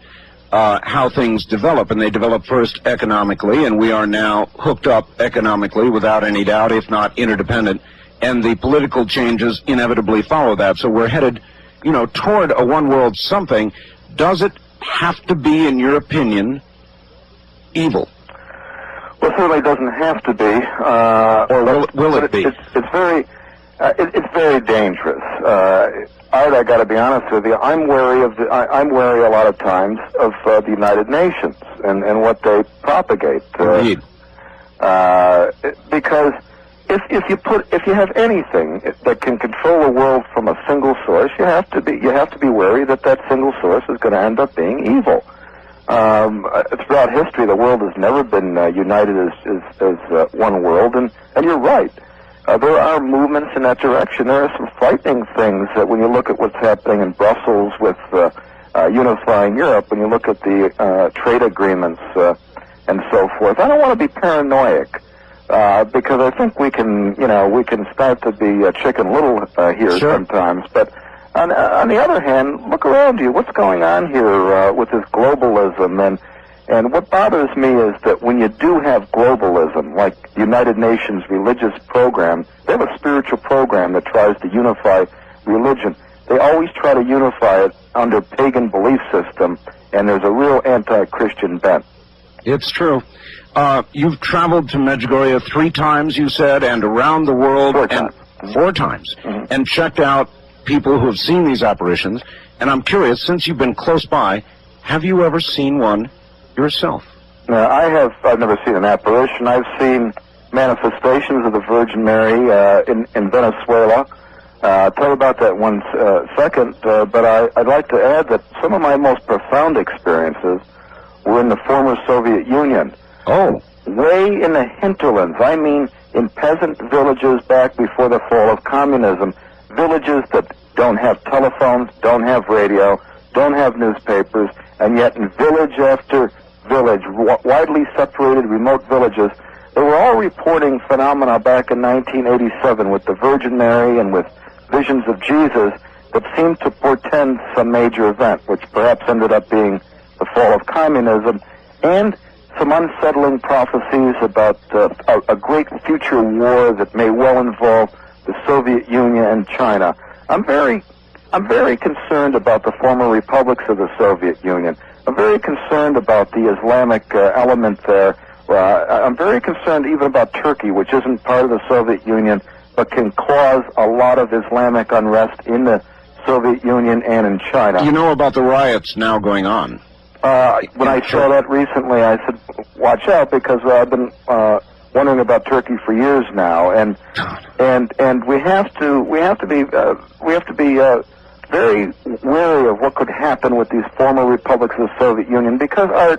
A: how things develop, and they develop first economically, and we are now hooked up economically without any doubt, if not interdependent, and the political changes inevitably follow that. So we're headed, toward a one world something. Does it have to be, in your opinion, evil?
B: Well, it certainly doesn't have to be.
A: Or will it be?
B: It's very dangerous. Art, I got to be honest with you. I'm wary a lot of times of the United Nations and what they propagate.
A: Indeed.
B: Because if you have anything that can control the world from a single source, you have to be wary that single source is going to end up being evil. Throughout history, the world has never been united as one world, and you're right. There are movements in that direction. There are some frightening things that when you look at what's happening in Brussels with unifying Europe, when you look at the trade agreements and so forth. I don't want to be paranoid. Because I think we can start to be Chicken Little here sometimes. But on the other hand, look around you. What's going on here with this globalism? And what bothers me is that when you do have globalism, like the United Nations religious program, they have a spiritual program that tries to unify religion. They always try to unify it under pagan belief system, and there's a real anti-Christian bent.
A: It's true. You've traveled to Medjugorje 3 times, you said, and around the world 4 times, and checked out people who have seen these apparitions. And I'm curious, since you've been close by, have you ever seen one yourself?
B: I've never seen an apparition. I've seen manifestations of the Virgin Mary in Venezuela. I'll tell you about that one second, but I'd like to add that some of my most profound experiences were in the former Soviet Union.
A: Oh.
B: Way in the hinterlands. I mean, in peasant villages back before the fall of communism. Villages that don't have telephones, don't have radio, don't have newspapers, and yet in village after village, widely separated remote villages, they were all reporting phenomena back in 1987 with the Virgin Mary and with visions of Jesus that seemed to portend some major event, which perhaps ended up being the fall of communism, and some unsettling prophecies about a great future war that may well involve the Soviet Union and China. I'm very concerned about the former republics of the Soviet Union. I'm very concerned about the Islamic element there. I'm very concerned even about Turkey, which isn't part of the Soviet Union, but can cause a lot of Islamic unrest in the Soviet Union and in China.
A: You know about the riots now going on?
B: When I saw that recently, I said, watch out, because I've been wondering about Turkey for years now, and we have to be very wary of what could happen with these former republics of the Soviet Union, because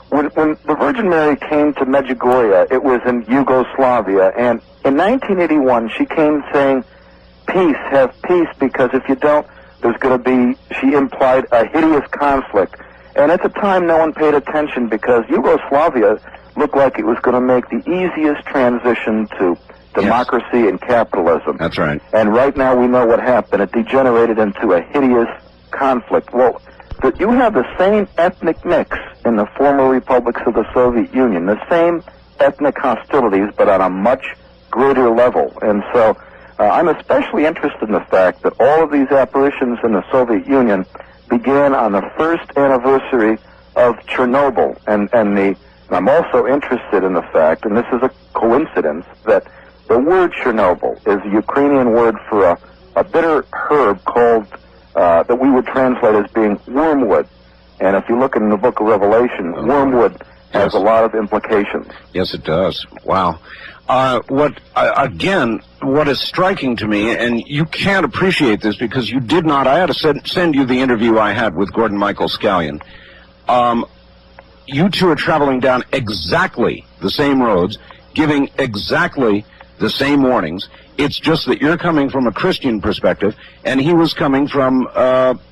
B: when the Virgin Mary came to Medjugorje, it was in Yugoslavia, and in 1981 she came saying, "Peace, have peace, because if you don't, there's going to be," she implied, "a hideous conflict." And at the time, no one paid attention because Yugoslavia looked like it was going to make the easiest transition to democracy and capitalism.
A: That's right.
B: And right now we know what happened. It degenerated into a hideous conflict. Well, you have the same ethnic mix in the former republics of the Soviet Union, the same ethnic hostilities, but on a much greater level. And so I'm especially interested in the fact that all of these apparitions in the Soviet Union began on the first anniversary of Chernobyl, and I'm also interested in the fact, and this is a coincidence, that the word Chernobyl is a Ukrainian word for a bitter herb called that we would translate as being wormwood. And if you look in the book of Revelation, wormwood has a lot of implications.
A: Yes, it does. Wow. What is striking to me, and you can't appreciate this because you did not, I had to send you the interview I had with Gordon Michael Scallion. You two are traveling down exactly the same roads, giving exactly the same warnings. It's just that you're coming from a Christian perspective, and he was coming from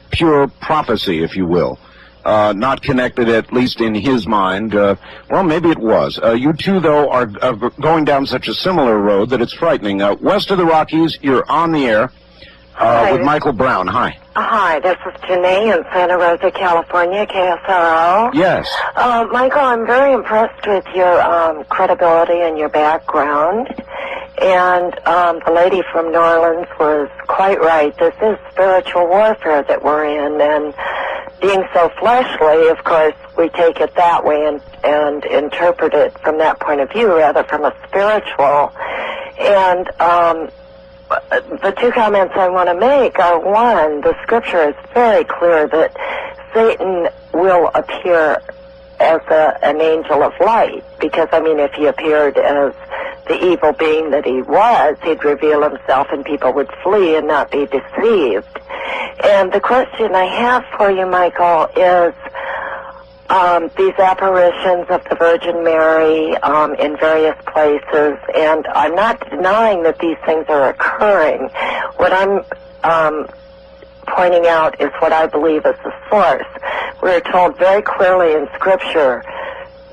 A: pure prophecy, if you will. Not connected, at least in his mind. Well, maybe it was. You two, though, are going down such a similar road that it's frightening. West of the Rockies, you're on the air with Michael Brown. Hi.
J: Hi, this is Janae in Santa Rosa, California, KSRO.
A: Yes.
J: Michael, I'm very impressed with your credibility and your background. And the lady from New Orleans was quite right. This is spiritual warfare that we're in, and being so fleshly, of course, we take it that way and interpret it from that point of view rather from a spiritual. And the 2 comments I want to make are, one, the scripture is very clear that Satan will appear as an angel of light, because, I mean, if he appeared as the evil being that he was, he'd reveal himself and people would flee and not be deceived. And the question I have for you, Michael, is these apparitions of the Virgin Mary in various places, and I'm not denying that these things are occurring. What I'm pointing out is what I believe is the source. We're told very clearly in Scripture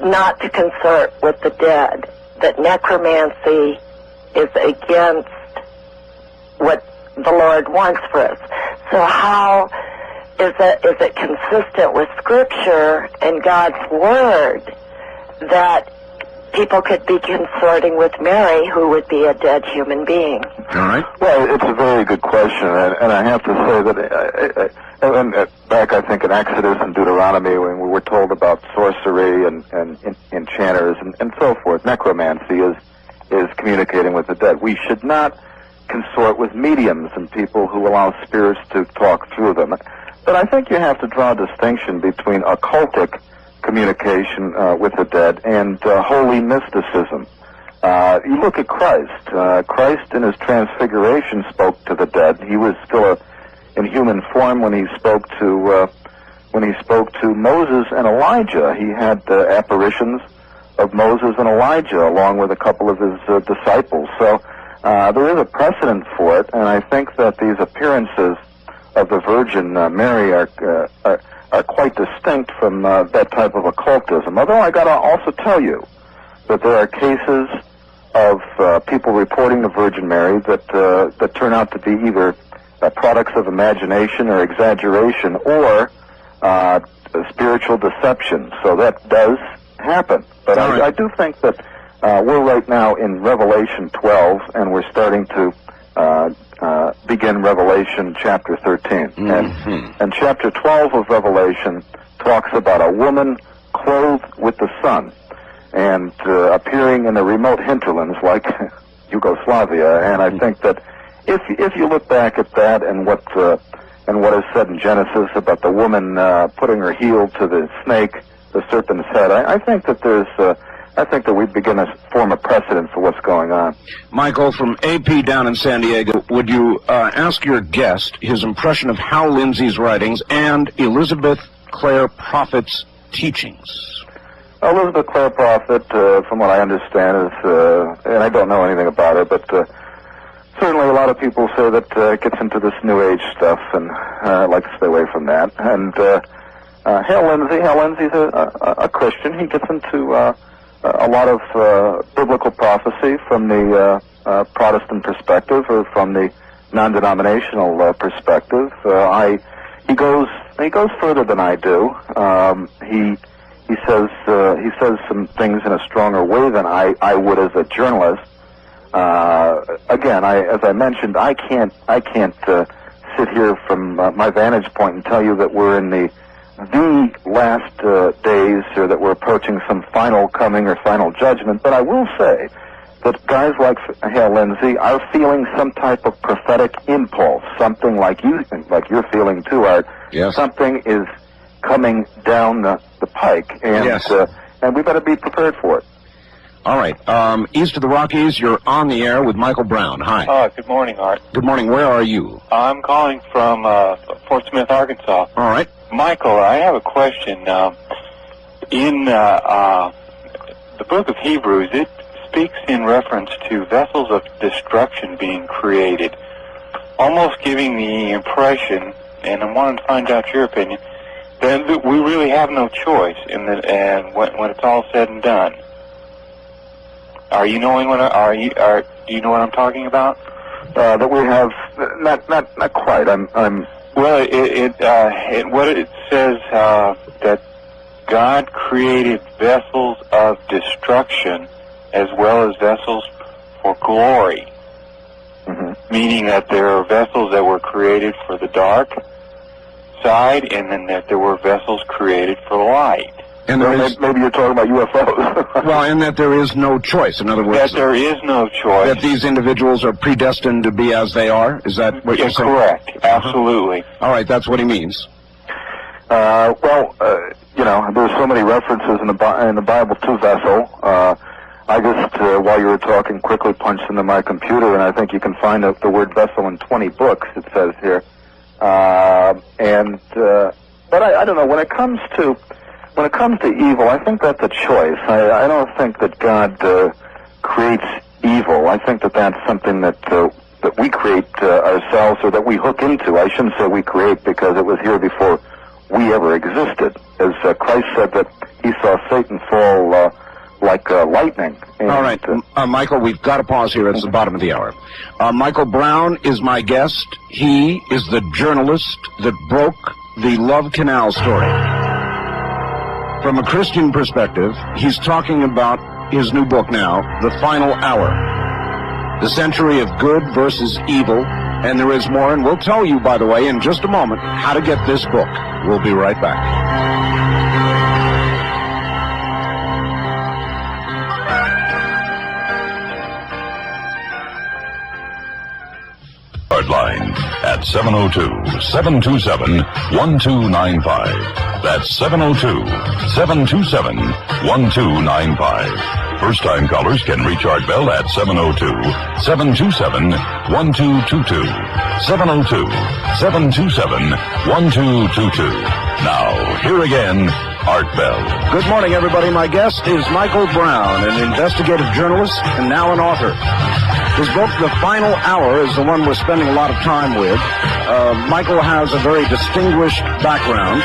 J: not to consort with the dead, that necromancy is against what the Lord wants for us. So how is it consistent with Scripture and God's Word that people could be consorting with Mary, who would be a dead human being?
A: All right.
B: Well, it's a very good question, and I have to say that back, I think, in Exodus and Deuteronomy, when we were told about sorcery and enchanters and so forth, necromancy is communicating with the dead. We should not consort with mediums and people who allow spirits to talk through them. But I think you have to draw a distinction between occultic communication with the dead and holy mysticism. You look at Christ. Christ in his transfiguration spoke to the dead. He was still in human form when he spoke to Moses and Elijah. He had apparitions of Moses and Elijah along with a couple of his disciples. So there is a precedent for it, and I think that these appearances of the Virgin Mary are quite distinct from that type of occultism. Although I got to also tell you that there are cases of people reporting the Virgin Mary that turn out to be either products of imagination or exaggeration or spiritual deception. So that does happen. But I do think that we're right now in Revelation 12, and we're starting to begin Revelation chapter 13. And chapter 12 of Revelation talks about a woman clothed with the sun and appearing in the remote hinterlands like Yugoslavia. And I think that if you look back at that and what is said in Genesis about the woman putting her heel to the snake, the serpent's head, I think that we begin to form a precedent for what's going on.
A: Michael, from AP down in San Diego, would you ask your guest his impression of Hal Lindsey's writings and Elizabeth Clare Prophet's teachings?
B: Elizabeth Clare Prophet, from what I understand, is, and I don't know anything about it, but certainly a lot of people say that it gets into this New Age stuff, and I'd like to stay away from that. And Hal Lindsey's a Christian. He gets into a lot of biblical prophecy from the Protestant perspective or from the non-denominational perspective. He goes further than I do. He says some things in a stronger way than I would as a journalist. Again, as I mentioned, I can't sit here from my vantage point and tell you that we're in the last days, or that we're approaching some final coming or final judgment. But I will say that guys like Hal Lindsey are feeling some type of prophetic impulse, something like you're feeling too, Art.
A: Yes.
B: Something is coming down the pike, and
A: yes.
B: And we better be prepared for it.
A: All right. East of the Rockies, you're on the air with Michael Brown. Hi.
K: Good morning, Art.
A: Good morning. Where are you?
K: I'm calling from Fort Smith, Arkansas.
A: All right.
K: Michael, I have a question. In the book of Hebrews, it speaks in reference to vessels of destruction being created, almost giving the impression, and I wanted to find out your opinion, that we really have no choice and when it's all said and done. Do you know what I'm talking about?
B: That we have not quite.
K: Well, what it says that God created vessels of destruction as well as vessels for glory, meaning that there are vessels that were created for the dark side, and then that there were vessels created for light.
A: And
B: maybe you're talking about UFOs.
A: Well, and that there is no choice. In other words,
K: that there is no choice.
A: That these individuals are predestined to be as they are. Is that what you're saying?
K: Correct. Absolutely.
A: All right. That's what he means.
B: Well, there's so many references in the Bible to vessel. I just, while you were talking, quickly punched into my computer, and I think you can find the word vessel in 20 books, it says here. But I don't know, when it comes to evil, I think that's a choice. I don't think that God creates evil. I think that that's something that we create ourselves, or that we hook into. I shouldn't say we create, because it was here before we ever existed. As Christ said that he saw Satan fall like lightning. And,
A: all right, Michael, we've got to pause here. It's the bottom of the hour. Michael Brown is my guest. He is the journalist that broke the Love Canal story. From a Christian perspective, he's talking about his new book now, The Final Hour. The century of good versus evil, and there is more, and we'll tell you, by the way, in just a moment, how to get this book. We'll be right back.
C: Line at 702-727-1295. That's 702-727-1295. First-time callers can reach Art Bell at 702-727-1222. 702-727-1222. Now, here again, Art Bell.
A: Good morning, everybody. My guest is Michael Brown, an investigative journalist and now an author. His book, The Final Hour, is the one we're spending a lot of time with. Michael has a very distinguished background.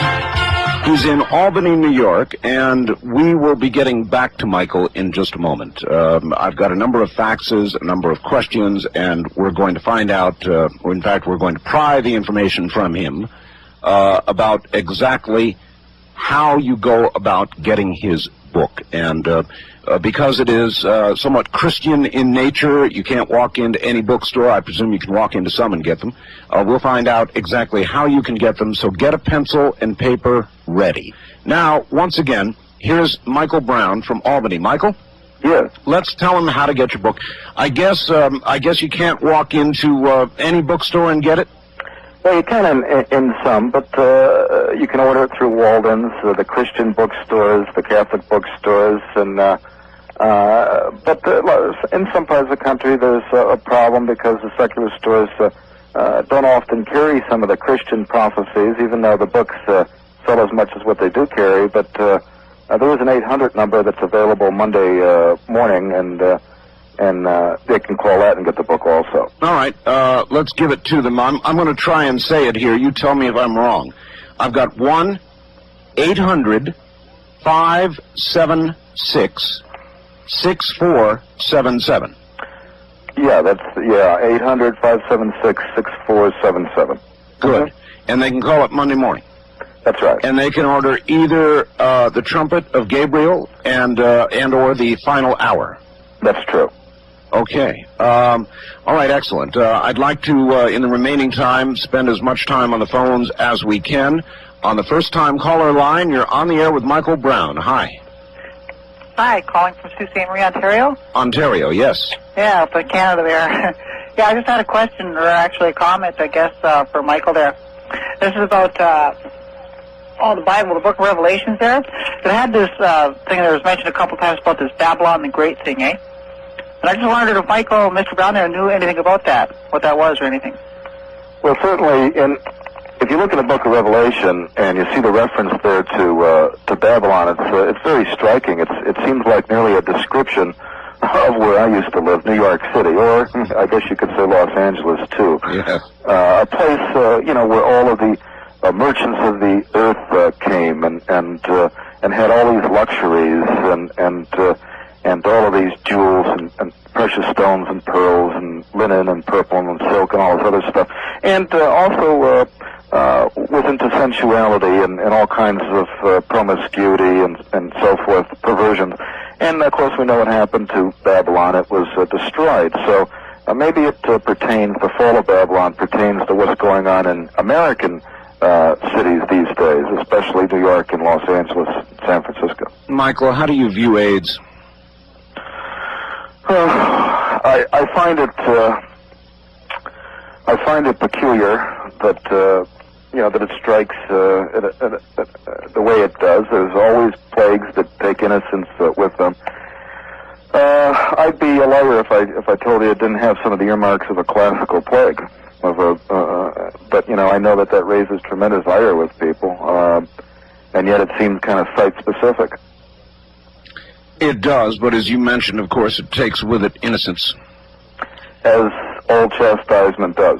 A: He's in Albany, New York, and we will be getting back to Michael in just a moment. I've got a number of faxes, a number of questions, and we're going to find out, or in fact, we're going to pry the information from him about exactly how you go about getting his book. And because it is somewhat Christian in nature, you can't walk into any bookstore. I presume you can walk into some and get them. We'll find out exactly how you can get them, so get a pencil and paper ready. Now, once again, here's Michael Brown from Albany. Michael?
B: Yes.
A: Let's tell him how to get your book. I guess you can't walk into any bookstore and get it?
B: Well, you can in some, but you can order it through Walden's, the Christian bookstores, the Catholic bookstores, and but in some parts of the country there's a problem because the secular stores don't often carry some of the Christian prophecies, even though the books sell as much as what they do carry. But there is an 800 number that's available Monday morning, and they can call that and get the book also.
A: All right, let's give it to them. I'm going to try and say it here. You tell me if I'm wrong. I've got 1-800-576-6477.
B: Yeah, that's 800-576-6477.
A: Good. And they can call it Monday morning.
B: That's right.
A: And they can order either the Trumpet of Gabriel and or the Final Hour.
B: That's true.
A: Okay. All right, excellent. I'd like to, in the remaining time, spend as much time on the phones as we can. On the first-time caller line, you're on the air with Michael Brown. Hi.
L: Hi, calling from Sault Ste. Marie, Ontario.
A: Ontario, yes.
L: Yeah, up in Canada there. Yeah, I just had a question, or actually a comment, I guess, for Michael there. This is about the Bible, the Book of Revelations there. It had this thing that was mentioned a couple times about this Babylon the Great thing, eh? And I just wondered if Michael, Mr. Brown there, knew anything about that, what that was or anything.
B: Well, certainly, if you look at the Book of Revelation and you see the reference there to Babylon, it's very striking. It seems like nearly a description of where I used to live, New York City, or I guess you could say Los Angeles too.
A: Yes.
B: A place, where all of the merchants of the earth came and had all these luxuries and all of these jewels and precious stones and pearls and linen and purple and silk and all this other stuff. And also was into sensuality and all kinds of promiscuity and so forth, perversion. And, of course, we know what happened to Babylon. It was destroyed. So maybe it pertains, the fall of Babylon pertains to what's going on in American cities these days, especially New York and Los Angeles, San Francisco.
A: Michael, how do you view AIDS?
B: I find it peculiar that that it strikes the way it does. There's always plagues that take innocence with them. I'd be a liar if I told you it didn't have some of the earmarks of a classical plague. But you know, I know that raises tremendous ire with people, and yet it seems kind of site-specific.
A: It does, but as you mentioned, of course, it takes with it innocence.
B: As all chastisement does.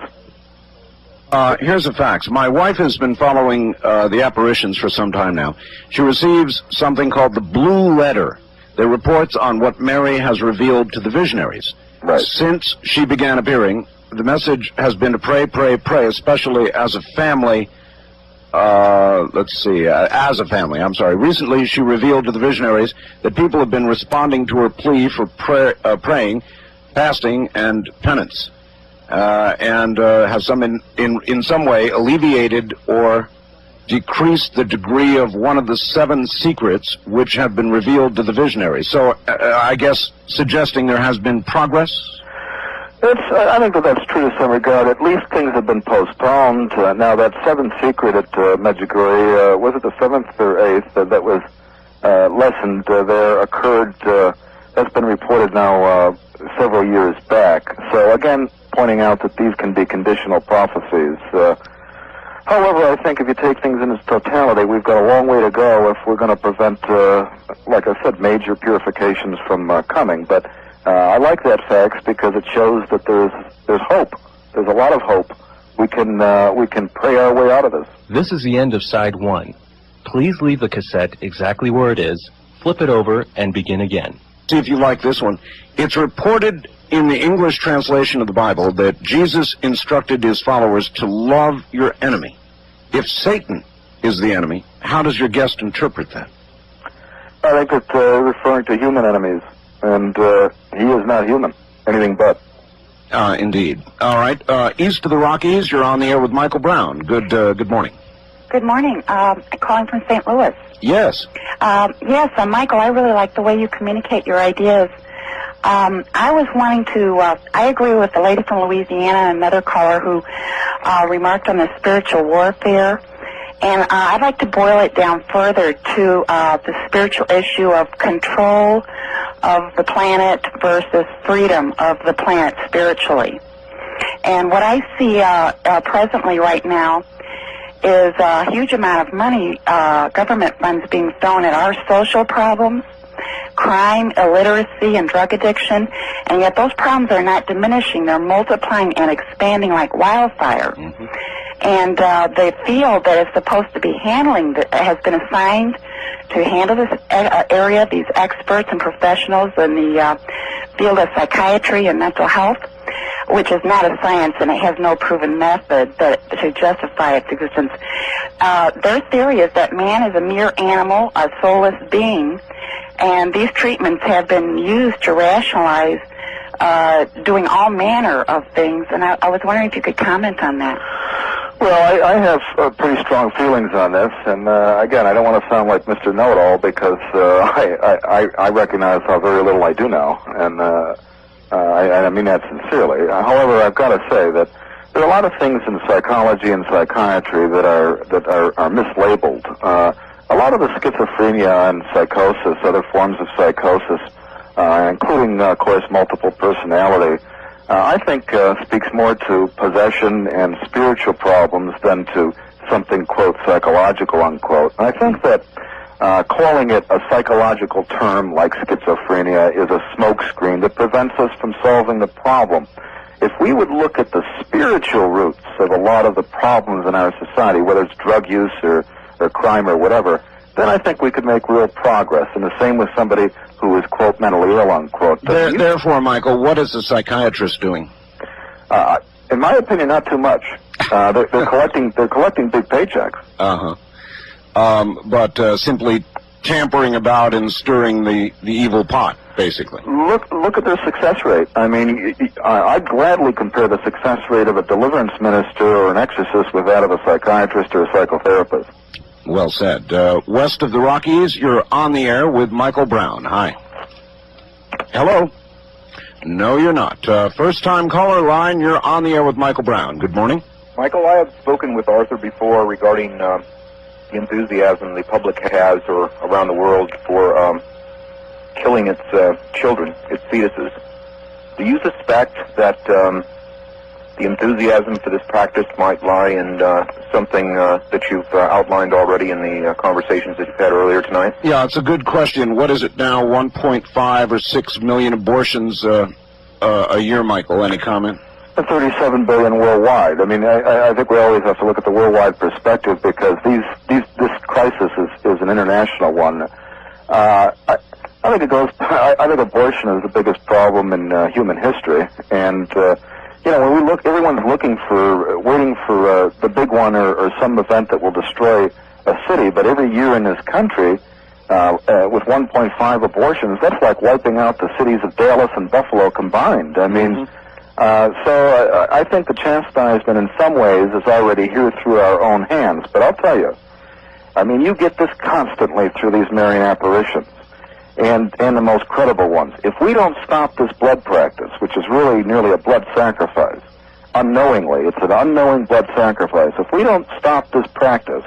A: Here's the facts. My wife has been following the apparitions for some time now. She receives something called the Blue Letter. That reports on what Mary has revealed to the visionaries.
B: Right.
A: Since she began appearing, the message has been to pray, pray, pray, especially as a family. As a family, I'm sorry. Recently, she revealed to the visionaries that people have been responding to her plea for praying, fasting, and penance, and have in some way alleviated or decreased the degree of one of the 7 secrets which have been revealed to the visionaries. So, I guess, suggesting there has been progress?
B: I think that's true to some regard. At least things have been postponed. Now, that 7th secret at Medjugorje, was it the 7th or 8th, that was lessened there, occurred, that's been reported now several years back. So, again, pointing out that these can be conditional prophecies. However, I think if you take things in its totality, we've got a long way to go if we're going to prevent, like I said, major purifications from coming. But I like that fact because it shows that there's hope. There's a lot of hope. We can pray our way out of this.
D: This is the end of side 1. Please leave the cassette exactly where it is, flip it over, and begin again.
A: See if you like this one. It's reported in the English translation of the Bible that Jesus instructed his followers to love your enemy. If Satan is the enemy, how does your guest interpret that?
B: I think it's referring to human enemies, and he is not human, anything but.
A: Indeed. All right. East of the Rockies, you're on the air with Michael Brown. Good morning.
M: Good morning. I'm calling from St. Louis.
A: Yes.
M: Yes, Michael, I really like the way you communicate your ideas. I was wanting to, I agree with the lady from Louisiana and another caller who remarked on the spiritual warfare. And I'd like to boil it down further to the spiritual issue of control of the planet versus freedom of the planet spiritually. And what I see presently right now is a huge amount of money, government funds being thrown at our social problems, crime, illiteracy, and drug addiction, and yet those problems are not diminishing. They're multiplying and expanding like wildfire. Mm-hmm. And the field that is supposed to be handling has been assigned to handle this area, these experts and professionals in the field of psychiatry and mental health, which is not a science and it has no proven method to justify its existence. Their theory is that man is a mere animal, a soulless being, and these treatments have been used to rationalize doing all manner of things, and I was wondering if you could comment on that.
B: Well, I have pretty strong feelings on this, and again, I don't want to sound like Mr. Know-It-All because I recognize how very little I do know, and I mean that sincerely. However, I've got to say that there are a lot of things in psychology and psychiatry that are mislabeled. A lot of the schizophrenia and psychosis, other forms of psychosis, including, of course, multiple personality, I think speaks more to possession and spiritual problems than to something, quote, psychological, unquote. And I think that calling it a psychological term like schizophrenia is a smokescreen that prevents us from solving the problem. If we would look at the spiritual roots of a lot of the problems in our society, whether it's drug use or crime or whatever, then I think we could make real progress. And the same with somebody who is, quote, mentally ill, unquote.
A: Therefore, Michael, what is the psychiatrist doing?
B: In my opinion, not too much. They're collecting big paychecks.
A: But simply tampering about and stirring the evil pot, basically.
B: Look at their success rate. I mean, I'd gladly compare the success rate of a deliverance minister or an exorcist with that of a psychiatrist or a psychotherapist.
A: Well said. West of the Rockies, you're on the air with Michael Brown. Hi. Hello. No, you're not. First-time caller line, you're on the air with Michael Brown. Good morning.
N: Michael, I have spoken with Arthur before regarding the enthusiasm the public has or around the world for killing its children, its fetuses. Do you suspect that the enthusiasm for this practice might lie in something that you've outlined already in the conversations that you've had earlier tonight?
A: Yeah, it's a good question. What is it now, 1.5 or 6 million abortions a year, Michael? Any comment?
B: 37 billion worldwide. I mean, I think we always have to look at the worldwide perspective because this crisis is an international one. I think it goes. I think abortion is the biggest problem in human history, and when we look, everyone's waiting for the big one or some event that will destroy a city. But every year in this country, with 1.5 abortions, that's like wiping out the cities of Dallas and Buffalo combined. I mean. So I think the chastisement in some ways is already here through our own hands. But I'll tell you, I mean, you get this constantly through these Marian apparitions and the most credible ones. If we don't stop this blood practice, which is really nearly a blood sacrifice, unknowingly, it's an unknowing blood sacrifice. If we don't stop this practice,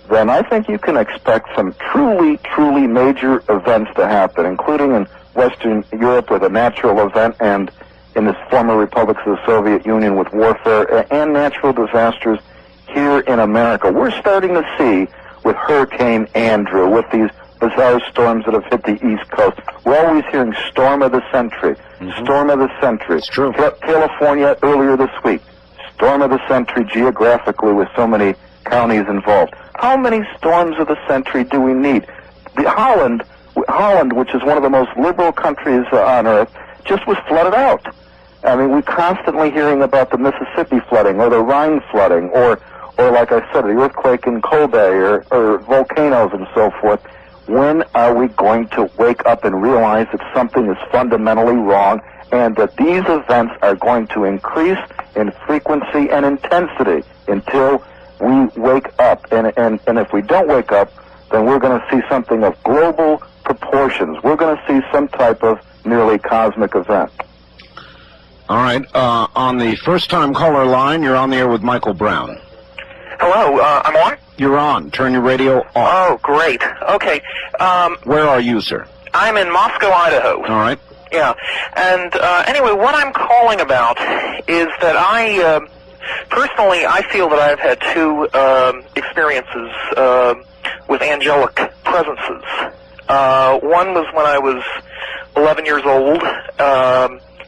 B: then I think you can expect some truly, truly major events to happen, including in Western Europe with a natural event and in the former republics of the Soviet Union with warfare and natural disasters here in America. We're starting to see with Hurricane Andrew, with these bizarre storms that have hit the East Coast. We're always hearing storm of the century, storm of the century. It's true. California earlier this week, storm of the century geographically with so many counties involved. How many storms of the century do we need? Holland, which is one of the most liberal countries on earth, just was flooded out. I mean, we're constantly hearing about the Mississippi flooding or the Rhine flooding or like I said, the earthquake in Kobe or volcanoes and so forth. When are we going to wake up and realize that something is fundamentally wrong and that these events are going to increase in frequency and intensity until we wake up? And if we don't wake up, then we're going to see something of global proportions. We're going to see some type of nearly cosmic event.
A: All right. On the first-time caller line, you're on the air with Michael Brown.
O: Hello. I'm on?
A: You're on. Turn your radio off.
O: Oh, great. Okay.
A: Where are you, sir?
O: I'm in Moscow, Idaho.
A: All right.
O: Yeah. And anyway, what I'm calling about is that personally, I feel that I've had two experiences with angelic presences. One was when I was 11 years old.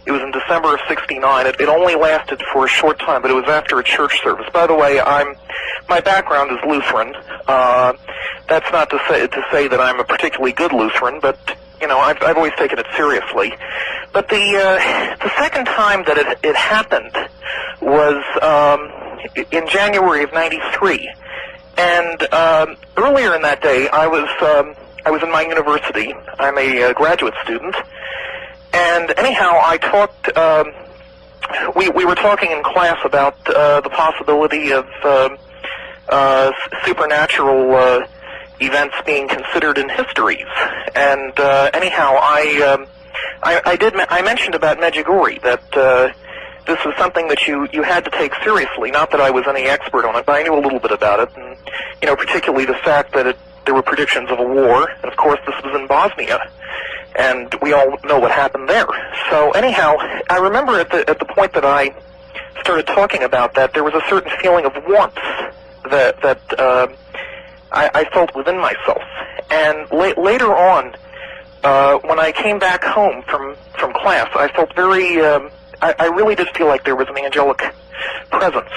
O: It was in December of '69. It only lasted for a short time, but it was after a church service. By the way, my background is Lutheran. That's not to say that I'm a particularly good Lutheran, but I've always taken it seriously. But the second time that it happened was in January of '93, and earlier in that day I was in my university. I'm a graduate student. And anyhow, I talked, we were talking in class about the possibility of supernatural events being considered in histories. And anyhow, I mentioned about Medjugorje, that this was something that you had to take seriously. Not that I was any expert on it, but I knew a little bit about it. And, particularly the fact that there were predictions of a war. And, of course, this was in Bosnia. And we all know what happened there. So anyhow, I remember at the point that I started talking about that, there was a certain feeling of warmth that I felt within myself. And later on, when I came back home from class, I felt very. I really did feel like there was an angelic presence,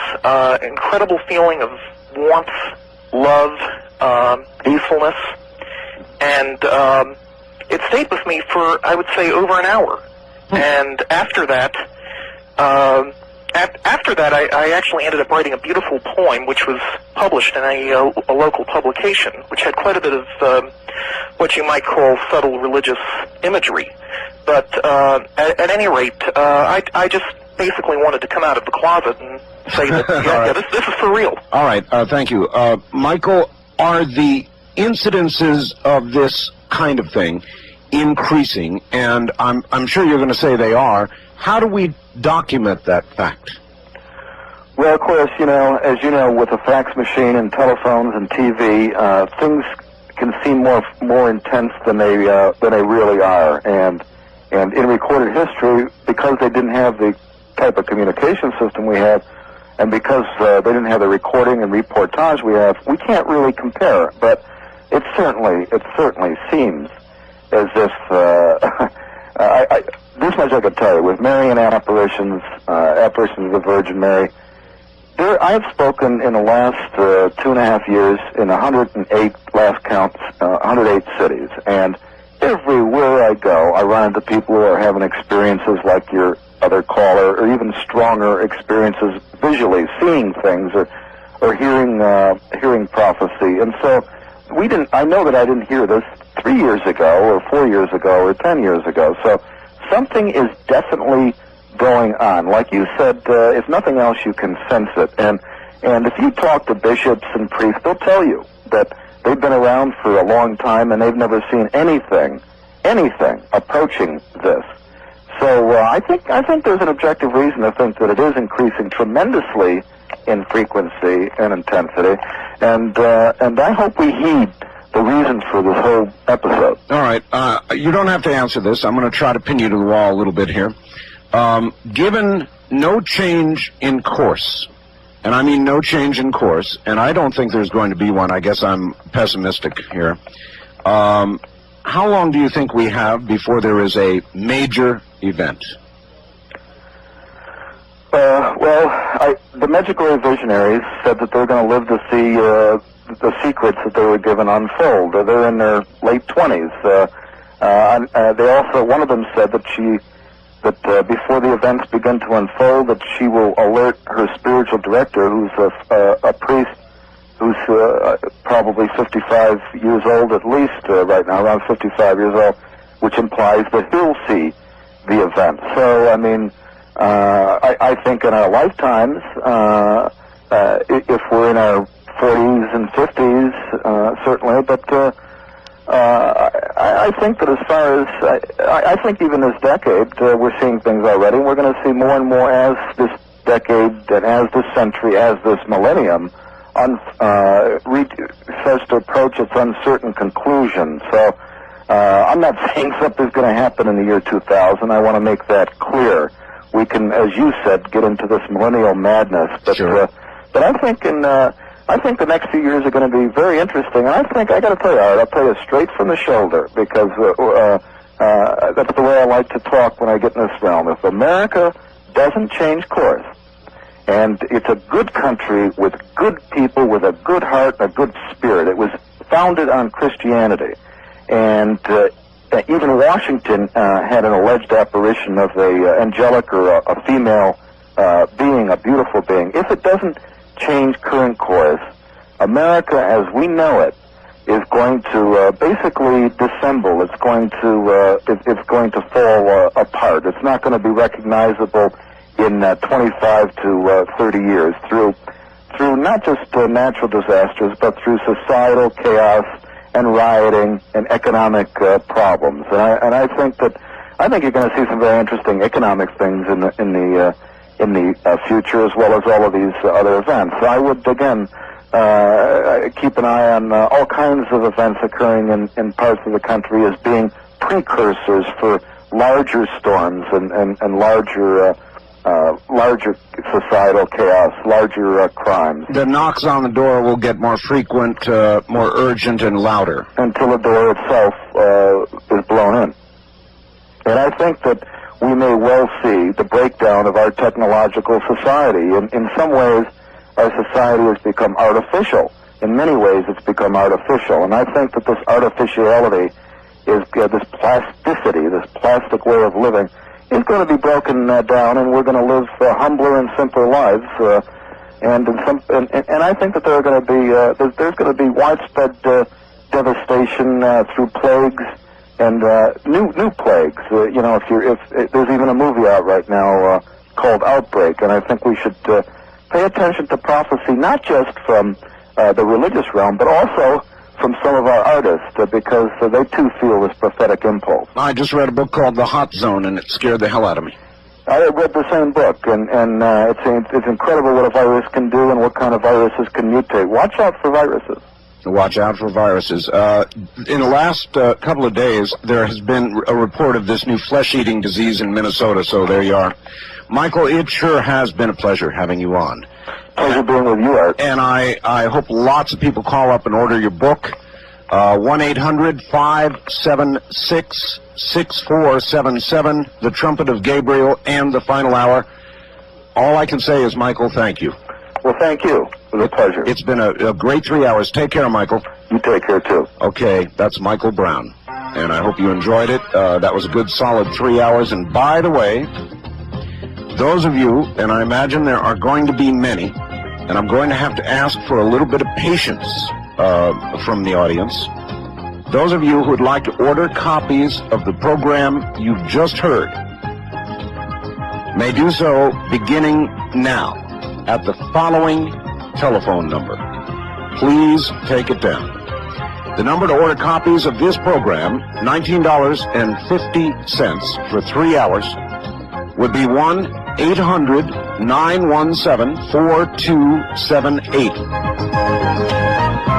O: incredible feeling of warmth, love, peacefulness, and. It stayed with me for, I would say, over an hour. And after that, I actually ended up writing a beautiful poem, which was published in a local publication, which had quite a bit of what you might call subtle religious imagery. But at any rate, I just basically wanted to come out of the closet and say that, this is for real.
A: All right, thank you. Michael, are the incidences of this kind of thing increasing? And I'm sure you're going to say they are. How do we document that fact?
B: Well, of course, as you know, with a fax machine and telephones and TV, things can seem more intense than they really are. And in recorded history, because they didn't have the type of communication system we have, and because they didn't have the recording and reportage we have, we can't really compare. But it certainly seems as if this much I could tell you with Marian apparitions of the Virgin Mary. I have spoken in the last 2.5 years in 108 last counts, 108 cities, and everywhere I go, I run into people who are having experiences like your other caller, or even stronger experiences visually, seeing things or hearing prophecy. And so I know that I didn't hear this 3 years ago, or 4 years ago, or 10 years ago. So something is definitely going on. Like you said, if nothing else, you can sense it. And if you talk to bishops and priests, they'll tell you that they've been around for a long time and they've never seen anything approaching this. So I think there's an objective reason to think that it is increasing tremendously in frequency and intensity. And I hope we heed the reason for this whole episode.
A: All right. You don't have to answer this. I'm going to try to pin you to the wall a little bit here. Given no change in course, and I mean no change in course, and I don't think there's going to be one. I guess I'm pessimistic here. How long do you think we have before there is a major event?
B: The Medjugorje visionaries said that they're going to live to see the secrets that they were given unfold. They're in their late 20s. They also, one of them said that before the events begin to unfold, that she will alert her spiritual director, who's a priest who's probably 55 years old at least right now, around 55 years old, which implies that he'll see the event. So, I mean, I think in our lifetimes, if we're in our 40s and 50s, certainly, but I think that as far as, I think even this decade, we're seeing things already, and we're going to see more and more as this decade, and as this century, as this millennium starts to approach its uncertain conclusion. So I'm not saying something's going to happen in the year 2000. I want to make that clear. We can, as you said, get into this millennial madness, but
A: sure.
B: But I think the next few years are going to be very interesting. And I think, I got to tell you, Art, I'll tell you straight from the shoulder, because that's the way I like to talk when I get in this realm. If America doesn't change course, and it's a good country with good people, with a good heart and a good spirit. It was founded on Christianity. And even Washington had an alleged apparition of a angelic or a female being, a beautiful being. If it doesn't change current course, America as we know it is going to basically dissemble. It's going to fall apart. It's not going to be recognizable in 25 to 30 years through not just natural disasters, but through societal chaos and rioting and economic problems. And I think you're going to see some very interesting economic things in the future, as well as all of these other events. I would again keep an eye on all kinds of events occurring in parts of the country as being precursors for larger storms and larger societal chaos, larger crimes.
A: The knocks on the door will get more frequent, more urgent, and louder.
B: Until the door itself is blown in. And I think that we may well see the breakdown of our technological society. In some ways, our society has become artificial. In many ways, it's become artificial. And I think that this artificiality is this plasticity, this plastic way of living, is going to be broken down, and we're going to live humbler and simpler lives. And I think that there's going to be widespread devastation through plagues and new plagues. If there's even a movie out right now called Outbreak, and I think we should pay attention to prophecy, not just from the religious realm, but also from some of our artists, because they too feel this prophetic impulse.
A: I just read a book called The Hot Zone, and it scared the hell out of me.
B: I read the same book, and it's incredible what a virus can do and what kind of viruses can mutate. Watch out for viruses.
A: Watch out for viruses. In the last couple of days, there has been a report of this new flesh-eating disease in Minnesota, so there you are. Michael, it sure has been a pleasure having you on.
B: Pleasure being with you, Art.
A: And I hope lots of people call up and order your book. 1-800-576-6477, The Trumpet of Gabriel and The Final Hour. All I can say is, Michael, thank you.
B: Well, thank you. It was a pleasure.
A: It's been a great 3 hours. Take care, Michael.
B: You take care, too.
A: Okay, that's Michael Brown. And I hope you enjoyed it. That was a good, solid 3 hours. And by the way, those of you, and I imagine there are going to be many, and I'm going to have to ask for a little bit of patience from the audience. Those of you who would like to order copies of the program you've just heard may do so beginning now at the following telephone number. Please take it down. The number to order copies of this program, $19.50 for 3 hours, would be 1-800-917-4278.